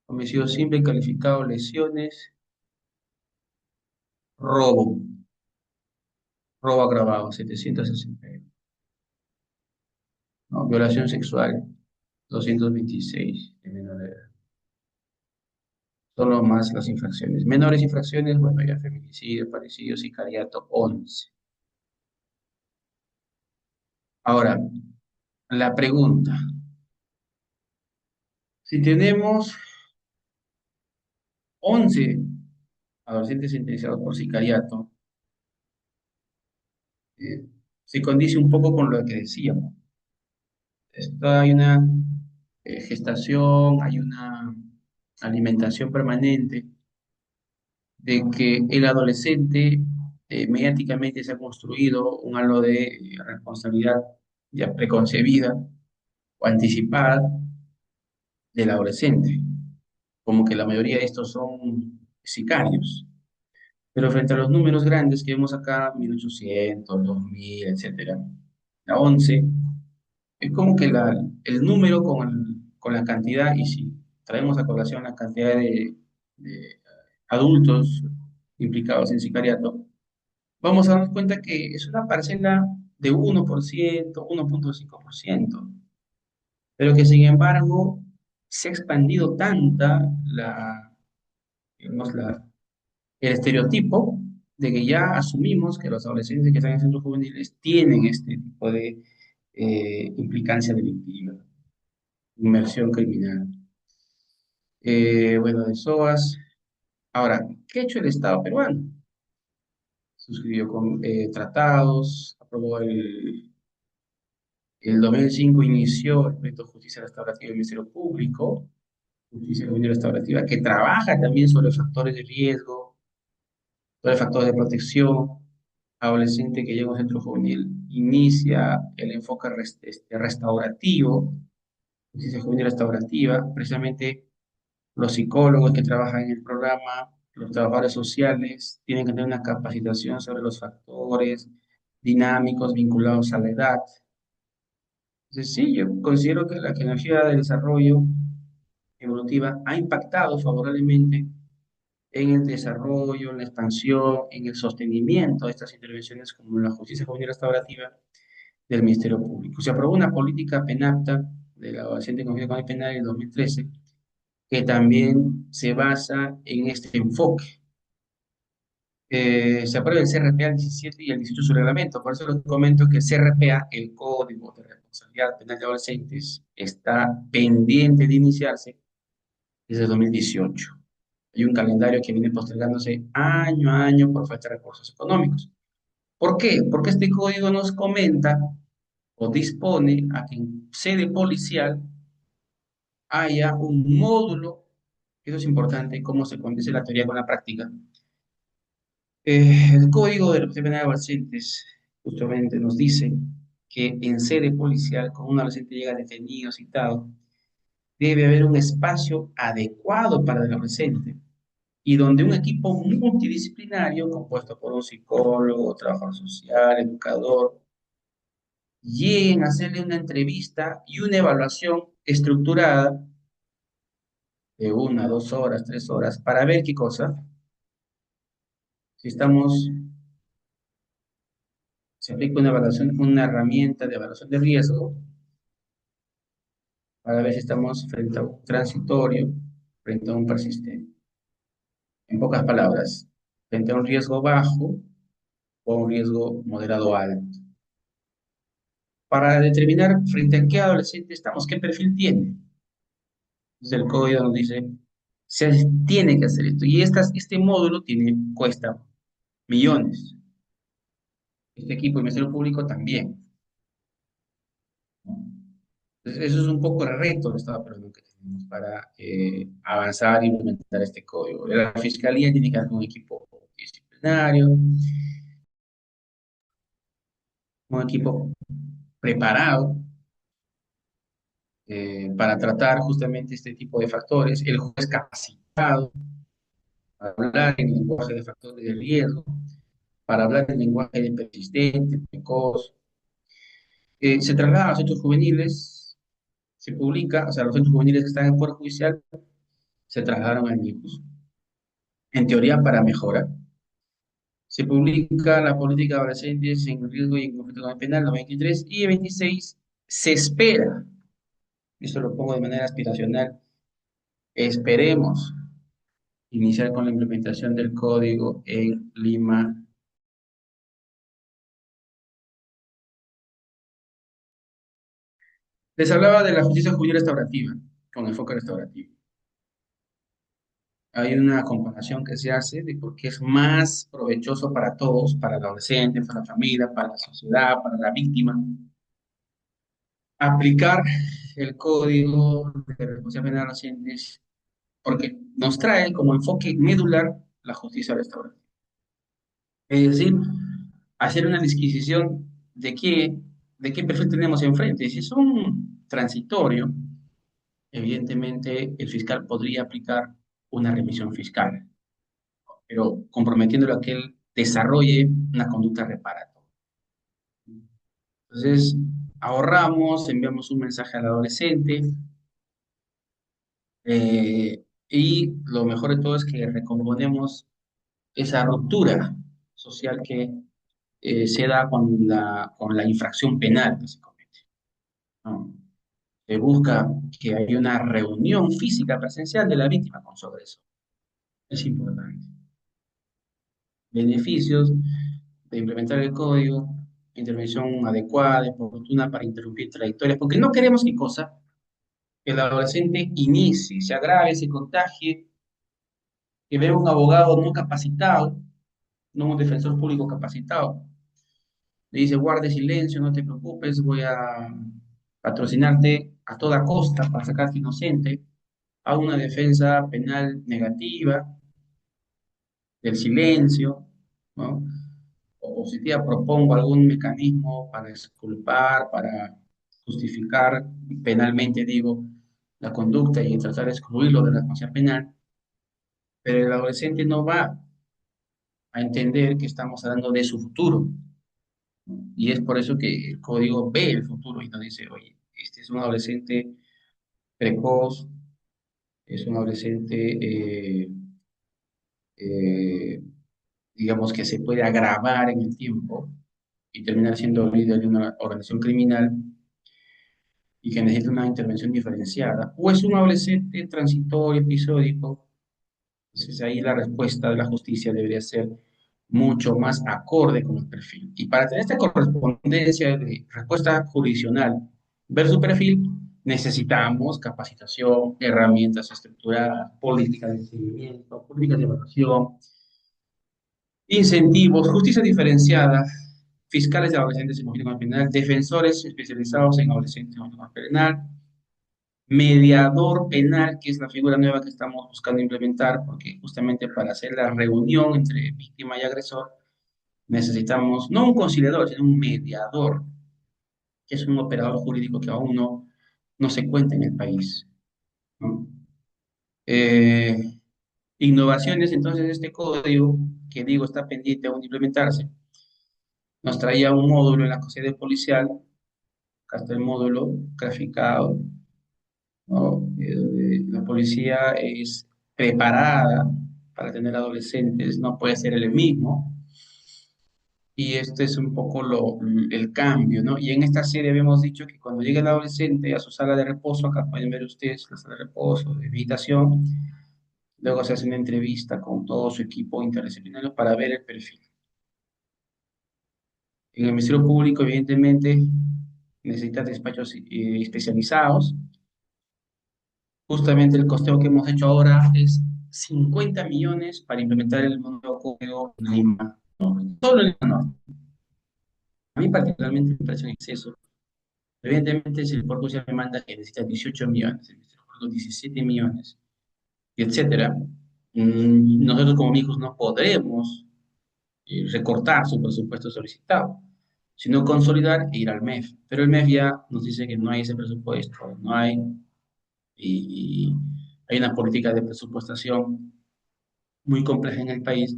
homicidio simple, calificado, lesiones, robo, robo agravado, 761. ¿No? Violación sexual, 226 de menor de edad. Solo más las infracciones. Menores infracciones, bueno, ya feminicidio, parricidio, sicariato, 11. Ahora, la pregunta. Si tenemos 11 adolescentes sentenciados por sicariato, se condice un poco con lo que decíamos. Hay una gestación, hay una alimentación permanente de que el adolescente mediáticamente se ha construido un halo de responsabilidad ya preconcebida o anticipada del adolescente, como que la mayoría de estos son sicarios. Pero frente a los números grandes que vemos acá, 1.800, 2.000, etcétera, la 11, es como que el número con la cantidad, y si traemos a colación la cantidad de adultos implicados en sicariato, vamos a darnos cuenta que es una parcela de 1%, 1,5%, pero que sin embargo se ha expandido tanta digamos, el estereotipo de que ya asumimos que los adolescentes que están en centros juveniles tienen este tipo de implicancia delictiva, inmersión criminal. Bueno, de SOAS. Ahora, ¿qué ha hecho el Estado peruano? Suscribió con tratados, aprobó el 2005, inició el proyecto de justicia restaurativa del Ministerio Público, justicia juvenil restaurativa, que trabaja también sobre factores de riesgo, sobre factores de protección. Adolescente que llega a un centro juvenil inicia el enfoque restaurativo, justicia juvenil restaurativa, precisamente los psicólogos que trabajan en el programa, los trabajadores sociales, tienen que tener una capacitación sobre los factores dinámicos vinculados a la edad. Entonces, sí, yo considero que la tecnología del desarrollo evolutiva ha impactado favorablemente en el desarrollo, en la expansión, en el sostenimiento de estas intervenciones como la justicia juvenil restaurativa del Ministerio Público. Se aprobó una política penapta de la adolescente con Código Penal en el 2013 que también se basa en este enfoque. Se aprueba el CRPA 17 y el 18 su reglamento. Por eso les comento que el CRPA, el Código de Responsabilidad Penal de Adolescentes, está pendiente de iniciarse desde 2018. Hay un calendario que viene postergándose año a año por falta de recursos económicos. ¿Por qué? Porque este código nos comenta o dispone a que en sede policial haya un módulo, eso es importante, cómo se condice la teoría con la práctica. El Código de la Protección Penal de Adolescentes justamente nos dice que en sede policial, cuando un adolescente llega detenido, citado, debe haber un espacio adecuado para el adolescente, y donde un equipo multidisciplinario compuesto por un psicólogo, trabajador social, educador, lleguen a hacerle una entrevista y una evaluación estructurada de 1, 2 horas, 3 horas, para ver qué cosa, si estamos, se aplica una evaluación, una herramienta de evaluación de riesgo, para ver si estamos frente a un transitorio, frente a un persistente. En pocas palabras, frente a un riesgo bajo o un riesgo moderado alto. Para determinar frente a qué adolescente estamos, qué perfil tiene. Entonces el código nos dice, se tiene que hacer esto. Y este módulo cuesta millones. Este equipo de Ministerio Público también, ¿no? Entonces, eso es un poco el reto del Estado peruano que tenemos para avanzar e implementar este código. La Fiscalía tiene que hacer un equipo disciplinario, un equipo preparado para tratar justamente este tipo de factores, el juez capacitado para hablar en el lenguaje de factores de riesgo, para hablar en lenguaje de persistente, precoz. Se traslada a los centros juveniles, se publica, o sea, los centros juveniles que están en el Poder Judicial se trasladaron al MIPUS, en teoría para mejora. Se publica la política de adolescentes en riesgo y en conflicto con el penal, la 23 y 26. Se espera, esto lo pongo de manera aspiracional, esperemos iniciar con la implementación del código en Lima. Les hablaba de la justicia juvenil restaurativa, con enfoque restaurativo. Hay una comparación que se hace de por qué es más provechoso para todos, para el adolescente, para la familia, para la sociedad, para la víctima, aplicar el código de responsabilidad penal a los adolescentes, porque nos trae como enfoque medular la justicia restaurativa. Es decir, hacer una disquisición de qué perfil tenemos enfrente. Si es un transitorio, evidentemente el fiscal podría aplicar una remisión fiscal, pero comprometiéndolo a que él desarrolle una conducta reparatoria. Entonces, ahorramos, enviamos un mensaje al adolescente, y lo mejor de todo es que recomponemos esa ruptura social que se da con la infracción penal que se comete, ¿no? Se busca que haya una reunión física presencial de la víctima con su agresor. Es importante. Beneficios de implementar el código, intervención adecuada y oportuna para interrumpir trayectorias, porque no queremos qué cosa, que el adolescente inicie, se agrave, se contagie, que vea un abogado no capacitado, no un defensor público capacitado. Le dice, guarde silencio, no te preocupes, voy a patrocinarte a toda costa para sacarte inocente, a una defensa penal negativa del silencio, ¿no? O si te propongo algún mecanismo para exculpar, para justificar penalmente, digo, la conducta y tratar de excluirlo de la responsabilidad penal, pero el adolescente no va a entender que estamos hablando de su futuro, ¿no? Y es por eso que el código ve el futuro y nos dice, oye, este es un adolescente precoz, es un adolescente, eh, digamos, que se puede agravar en el tiempo y terminar siendo líder de una organización criminal y que necesita una intervención diferenciada, o es un adolescente transitorio, episódico. Entonces ahí la respuesta de la justicia debería ser mucho más acorde con el perfil. Y para tener esta correspondencia de respuesta jurisdiccional versus perfil, necesitamos capacitación, herramientas estructuradas, políticas de seguimiento, políticas de evaluación, incentivos, justicia diferenciada, fiscales de adolescentes en conflicto penal, defensores especializados en adolescentes en conflicto penal, mediador penal, que es la figura nueva que estamos buscando implementar, porque justamente para hacer la reunión entre víctima y agresor necesitamos no un conciliador, sino un mediador, que es un operador jurídico que aún no se cuenta en el país, ¿no? Eh, Innovaciones, entonces, este código, que digo está pendiente aún de implementarse, nos traía un módulo en la sede policial, acá está el módulo graficado, ¿no? Donde la policía es preparada para tener adolescentes, no puede ser el mismo, y este es un poco el cambio, ¿no? Y en esta serie habíamos dicho que cuando llega el adolescente a su sala de reposo, acá pueden ver ustedes la sala de reposo, de meditación, luego se hace una entrevista con todo su equipo interdisciplinario para ver el perfil. En el Ministerio Público, evidentemente, necesita despachos especializados. Justamente el costeo que hemos hecho ahora es 50 millones para implementar el nuevo código en Lima. ¿No? Solo en Lima, no. A mí particularmente me parece un exceso. Evidentemente, si el Poder Judicial me manda que necesita 18 millones, el Ministerio Público 17 millones, y etcétera, nosotros como amigos no podremos recortar su presupuesto solicitado, sino consolidar e ir al MEF. Pero el MEF ya nos dice que no hay ese presupuesto, no hay, y hay una política de presupuestación muy compleja en el país,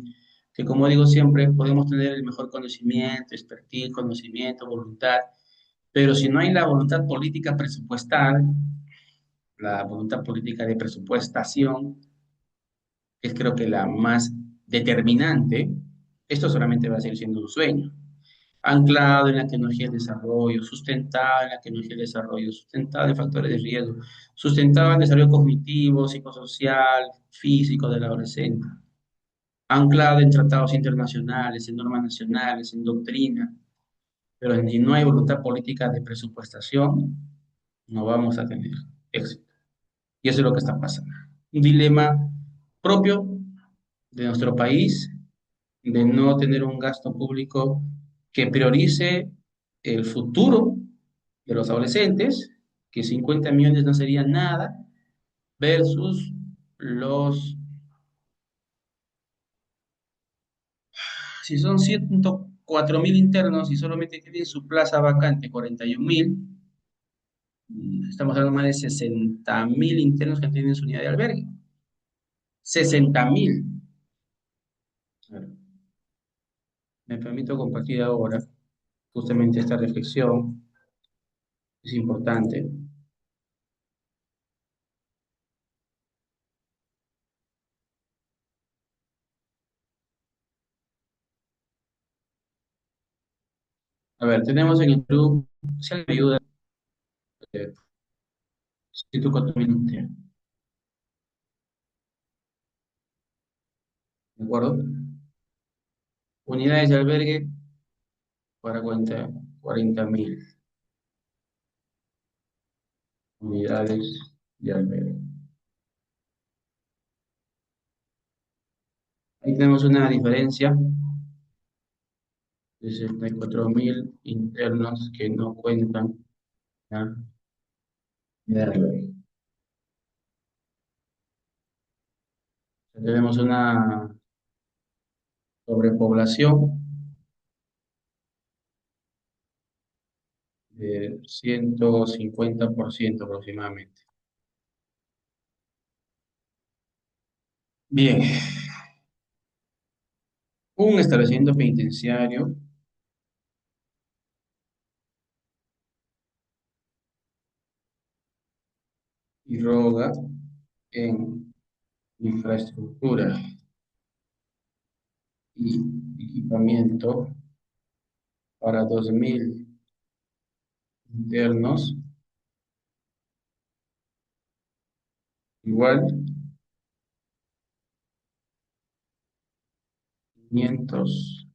que como digo siempre, podemos tener el mejor conocimiento, expertise, conocimiento, voluntad, pero si no hay la voluntad política presupuestal, la voluntad política de presupuestación, que es creo que la más determinante, esto solamente va a seguir siendo un sueño, anclado en la tecnología del desarrollo, sustentado en la tecnología del desarrollo, sustentado en factores de riesgo, sustentado en el desarrollo cognitivo, psicosocial, físico del adolescente, anclado en tratados internacionales, en normas nacionales, en doctrina, pero si no hay voluntad política de presupuestación, no vamos a tener éxito. Y eso es lo que está pasando. Un dilema propio de nuestro país, de no tener un gasto público que priorice el futuro de los adolescentes, que 50 millones no serían nada, versus los, si son 104.000 internos y solamente tienen su plaza vacante 41.000, estamos hablando más de 60.000 internos que tienen su unidad de albergue. 60.000. Me permito compartir ahora justamente esta reflexión, es importante. A ver, tenemos en el Perú, si alguien me ayuda, eh, 104.000 internos, ¿de acuerdo? Unidades de albergue para 40.000 unidades de albergue. Ahí tenemos una diferencia de 64.000 internos que no cuentan, ¿ya? De albergue. Tenemos una sobrepoblación de 150% aproximadamente. Bien, un establecimiento penitenciario irroga en infraestructura y equipamiento para 2.000 internos, igual 500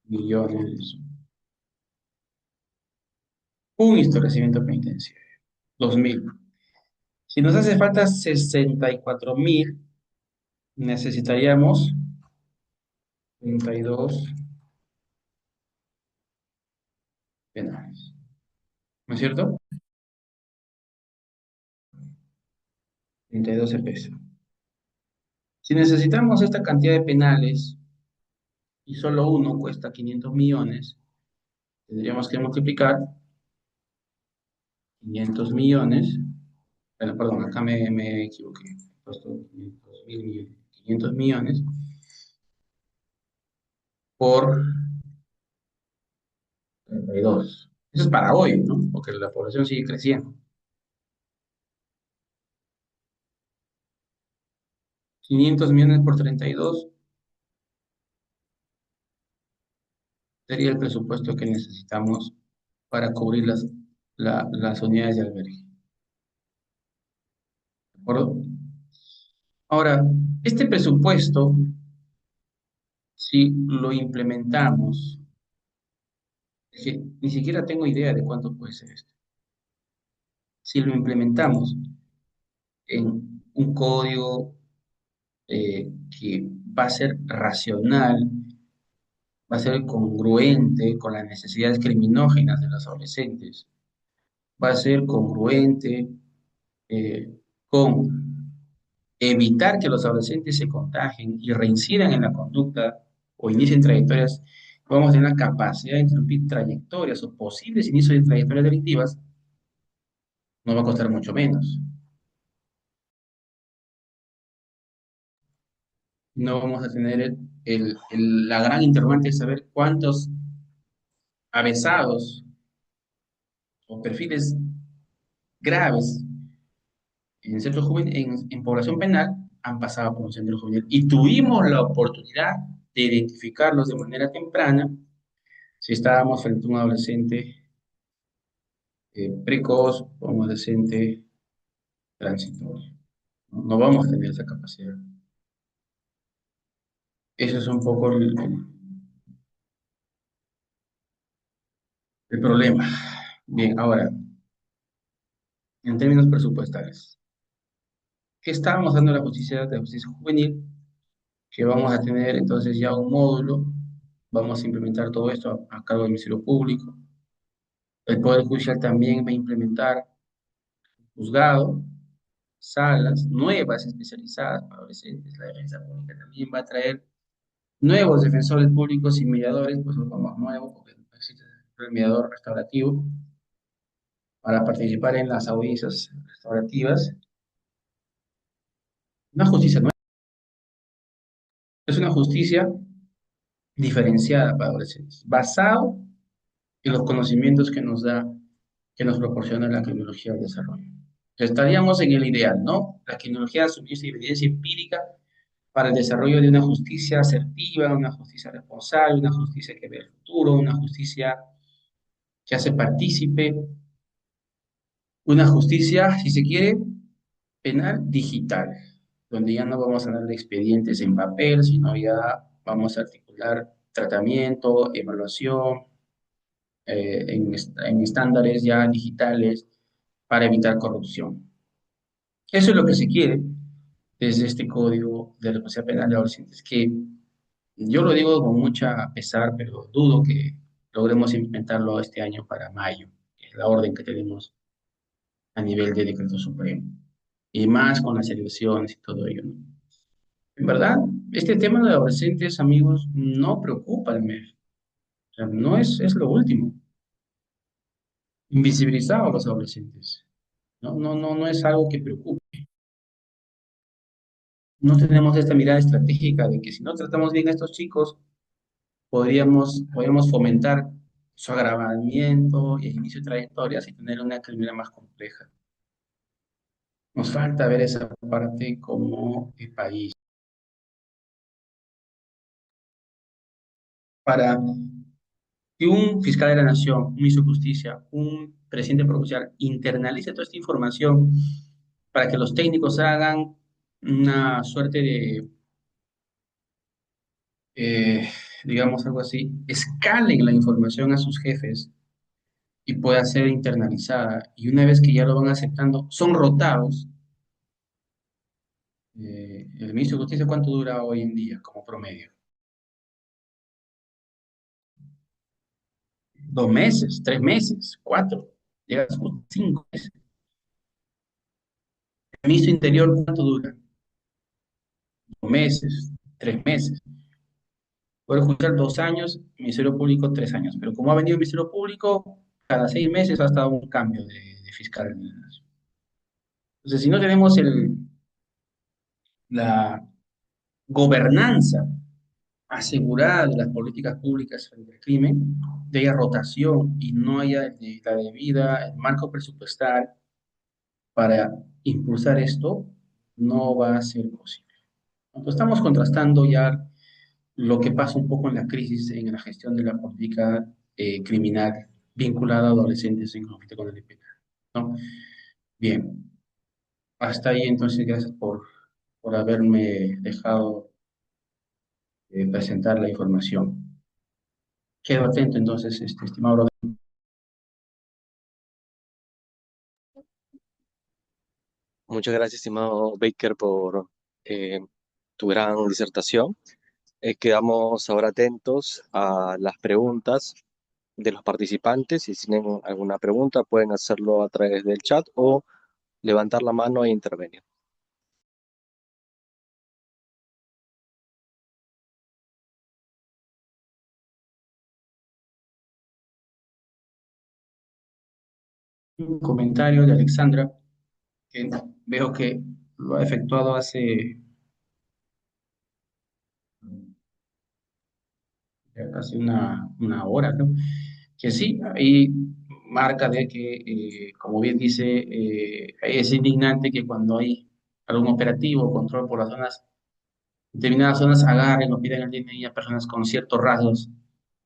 millones. Un establecimiento penitenciario, 2.000. Si nos hace falta 64.000, necesitaríamos 32 penales. ¿No es cierto? 32 EPs. Si necesitamos esta cantidad de penales y solo uno cuesta 500 millones, tendríamos que multiplicar 500 millones Bueno, perdón, acá me equivoqué. He puesto 500 millones por 32. Eso es para hoy, ¿no? Porque la población sigue creciendo. 500 millones por 32 sería el presupuesto que necesitamos para cubrir las unidades de albergue. ¿De acuerdo? Ahora, este presupuesto, si lo implementamos, es que ni siquiera tengo idea de cuánto puede ser esto. Si lo implementamos en un código que va a ser racional, va a ser congruente con las necesidades criminógenas de los adolescentes, va a ser congruente eh, con evitar que los adolescentes se contagien y reincidan en la conducta o inicien trayectorias, vamos a tener la capacidad de interrumpir trayectorias o posibles inicios de trayectorias delictivas, nos va a costar mucho menos. No vamos a tener la gran interrogante de saber cuántos avesados o perfiles graves en población penal han pasado por un centro juvenil y tuvimos la oportunidad de identificarlos de manera temprana si estábamos frente a un adolescente precoz o un adolescente transitorio. No, no vamos a tener esa capacidad. Ese es un poco el problema. Bien, ahora, en términos presupuestales, ¿qué estábamos dando a la justicia de justicia juvenil? Que vamos a tener entonces ya un módulo, vamos a implementar todo esto a cargo del Ministerio Público. El Poder Judicial también va a implementar juzgado, salas nuevas especializadas para adolescentes. La defensa pública también va a traer nuevos defensores públicos y mediadores, pues los vamos nuevos, porque no existe el mediador restaurativo, para participar en las audiencias restaurativas. Una justicia nueva, es una justicia diferenciada para adolescentes, basado en los conocimientos que nos da, que nos proporciona la criminología del desarrollo. Estaríamos en el ideal, ¿no? La criminología sugiere evidencia empírica para el desarrollo de una justicia asertiva, una justicia responsable, una justicia que ve el futuro, una justicia que hace partícipe, una justicia, si se quiere, penal digital, donde ya no vamos a hablar de expedientes en papel, sino ya vamos a articular tratamiento, evaluación, en estándares ya digitales para evitar corrupción. Eso es lo que se quiere desde este Código de Responsabilidad Penal de Adolescentes, que yo lo digo con mucha pesar, pero dudo que logremos implementarlo este año para mayo, que es la orden que tenemos a nivel de decreto supremo, y más con las elecciones y todo ello, ¿no? En verdad, este tema de adolescentes, amigos, no preocupa al MEF, o sea, no es lo último. Invisibilizado a los adolescentes. No es algo que preocupe. No tenemos esta mirada estratégica de que si no tratamos bien a estos chicos, podríamos fomentar su agravamiento y el inicio de trayectorias y tener una criminalidad más compleja. Nos falta ver esa parte como país. Para que un fiscal de la nación, un ministro de justicia, un presidente provincial internalice toda esta información para que los técnicos hagan una suerte de eh, digamos algo así, escalen la información a sus jefes y pueda ser internalizada. Y una vez que ya lo van aceptando, son rotados. El ministro de Justicia, ¿cuánto dura hoy en día como promedio? 2 meses, 3 meses, 4, llega a 5 meses. El ministro de Interior, ¿cuánto dura? 2 meses, 3 meses. Poder Judicial, 2 años, Ministerio Público, 3 años. Pero como ha venido el Ministerio Público, cada 6 meses ha estado un cambio de fiscal. Entonces, si no tenemos la gobernanza asegurada de las políticas públicas frente al crimen, de haya rotación y no haya la debida el marco presupuestal para impulsar esto, no va a ser posible. Entonces, estamos contrastando ya lo que pasa un poco en la crisis en la gestión de la política criminal vinculada a adolescentes en conflicto con el penal, ¿no? Bien, hasta ahí entonces gracias por haberme dejado presentar la información. Quedo atento entonces, estimado Rodrigo. Muchas gracias, estimado Baker, por eh, tu gran disertación. Quedamos ahora atentos a las preguntas de los participantes. Si tienen alguna pregunta, pueden hacerlo a través del chat o levantar la mano e intervenir. Un comentario de Alexandra, que veo que lo ha efectuado hace ya casi una hora, creo, que sí, ahí marca de que, como bien dice, es indignante que cuando hay algún operativo o control por las zonas, determinadas zonas agarren o piden al DNI a personas con ciertos rasgos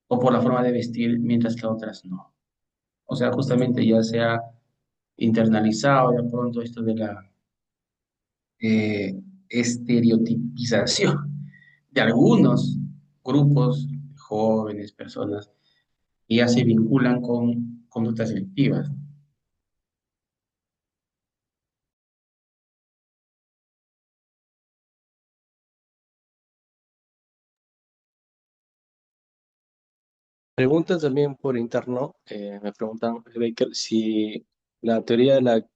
o por la forma de vestir, mientras que otras no. O sea, justamente ya se ha internalizado ya pronto esto de la estereotipización de algunos grupos, jóvenes, personas, que ya se vinculan con conductas delictivas. Preguntas también por interno. Me preguntan, Baker, si la teoría de la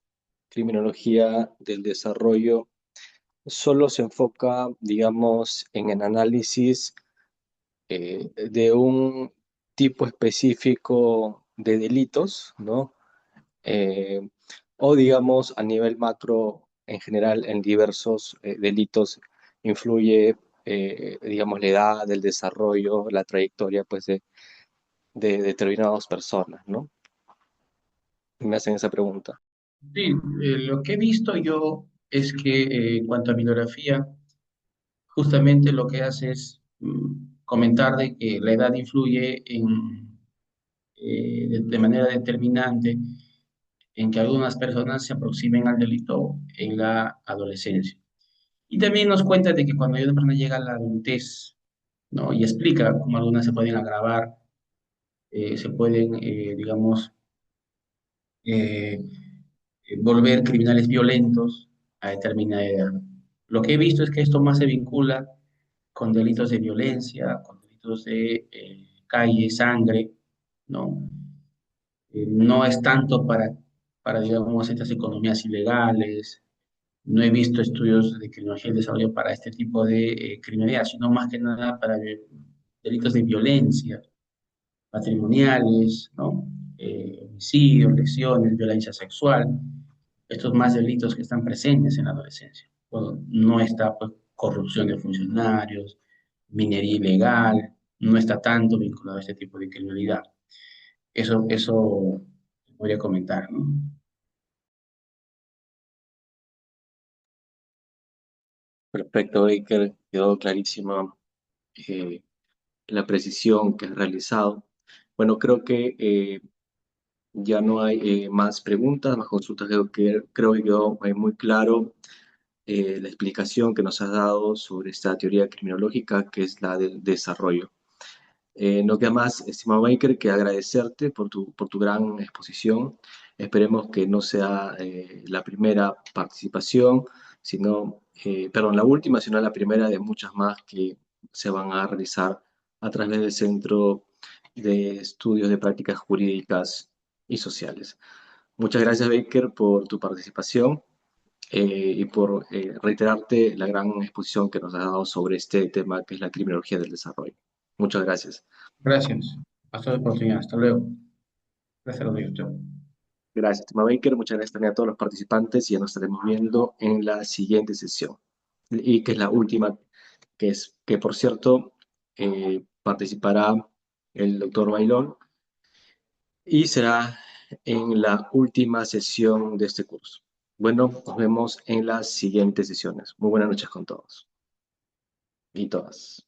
criminología del desarrollo solo se enfoca, digamos, en el análisis de un tipo específico de delitos, ¿no? Eh, o digamos, a nivel macro, en general, en diversos delitos, influye, digamos, la edad, el desarrollo, la trayectoria, pues, de determinadas personas, ¿no? Me hacen esa pregunta. Sí, lo que he visto yo es que en cuanto a bibliografía, justamente lo que hace es comentar de que la edad influye de manera determinante en que algunas personas se aproximen al delito en la adolescencia. Y también nos cuenta de que cuando una persona llega a la adultez, ¿no? Y explica cómo algunas se pueden agravar, se pueden, digamos, eh, volver criminales violentos a determinada edad. Lo que he visto es que esto más se vincula con delitos de violencia, con delitos de calle, sangre, ¿no? No es tanto para, digamos, estas economías ilegales. No he visto estudios de criminología del desarrollo para este tipo de criminalidad, sino más que nada para delitos de violencia, patrimoniales, ¿no? Homicidios, lesiones, violencia sexual, estos más delitos que están presentes en la adolescencia. Bueno, no está pues, corrupción de funcionarios, minería ilegal, no está tanto vinculado a este tipo de criminalidad. Eso podría comentar, ¿no? Perfecto, Baker, quedó clarísima eh, la precisión que has realizado. Bueno, creo que ya no hay más preguntas, más consultas. Creo que quedó muy claro la explicación que nos has dado sobre esta teoría criminológica que es la del desarrollo. No queda más, estimado Baker, que agradecerte por tu gran exposición. Esperemos que no sea la primera participación, sino, perdón, la última, sino la primera de muchas más que se van a realizar a través del Centro de Estudios de Prácticas Jurídicas y Sociales. Muchas gracias, Baker, por tu participación y por reiterarte la gran exposición que nos has dado sobre este tema que es la criminología del desarrollo. Muchas gracias. Gracias. Hasta la oportunidad. Hasta luego. Gracias a los directores. Gracias, Tema Baker. Muchas gracias también a todos los participantes y ya nos estaremos viendo en la siguiente sesión. Y que es la última, que por cierto, participará el doctor Bailón y será en la última sesión de este curso. Bueno, nos vemos en las siguientes sesiones. Muy buenas noches con todos y todas.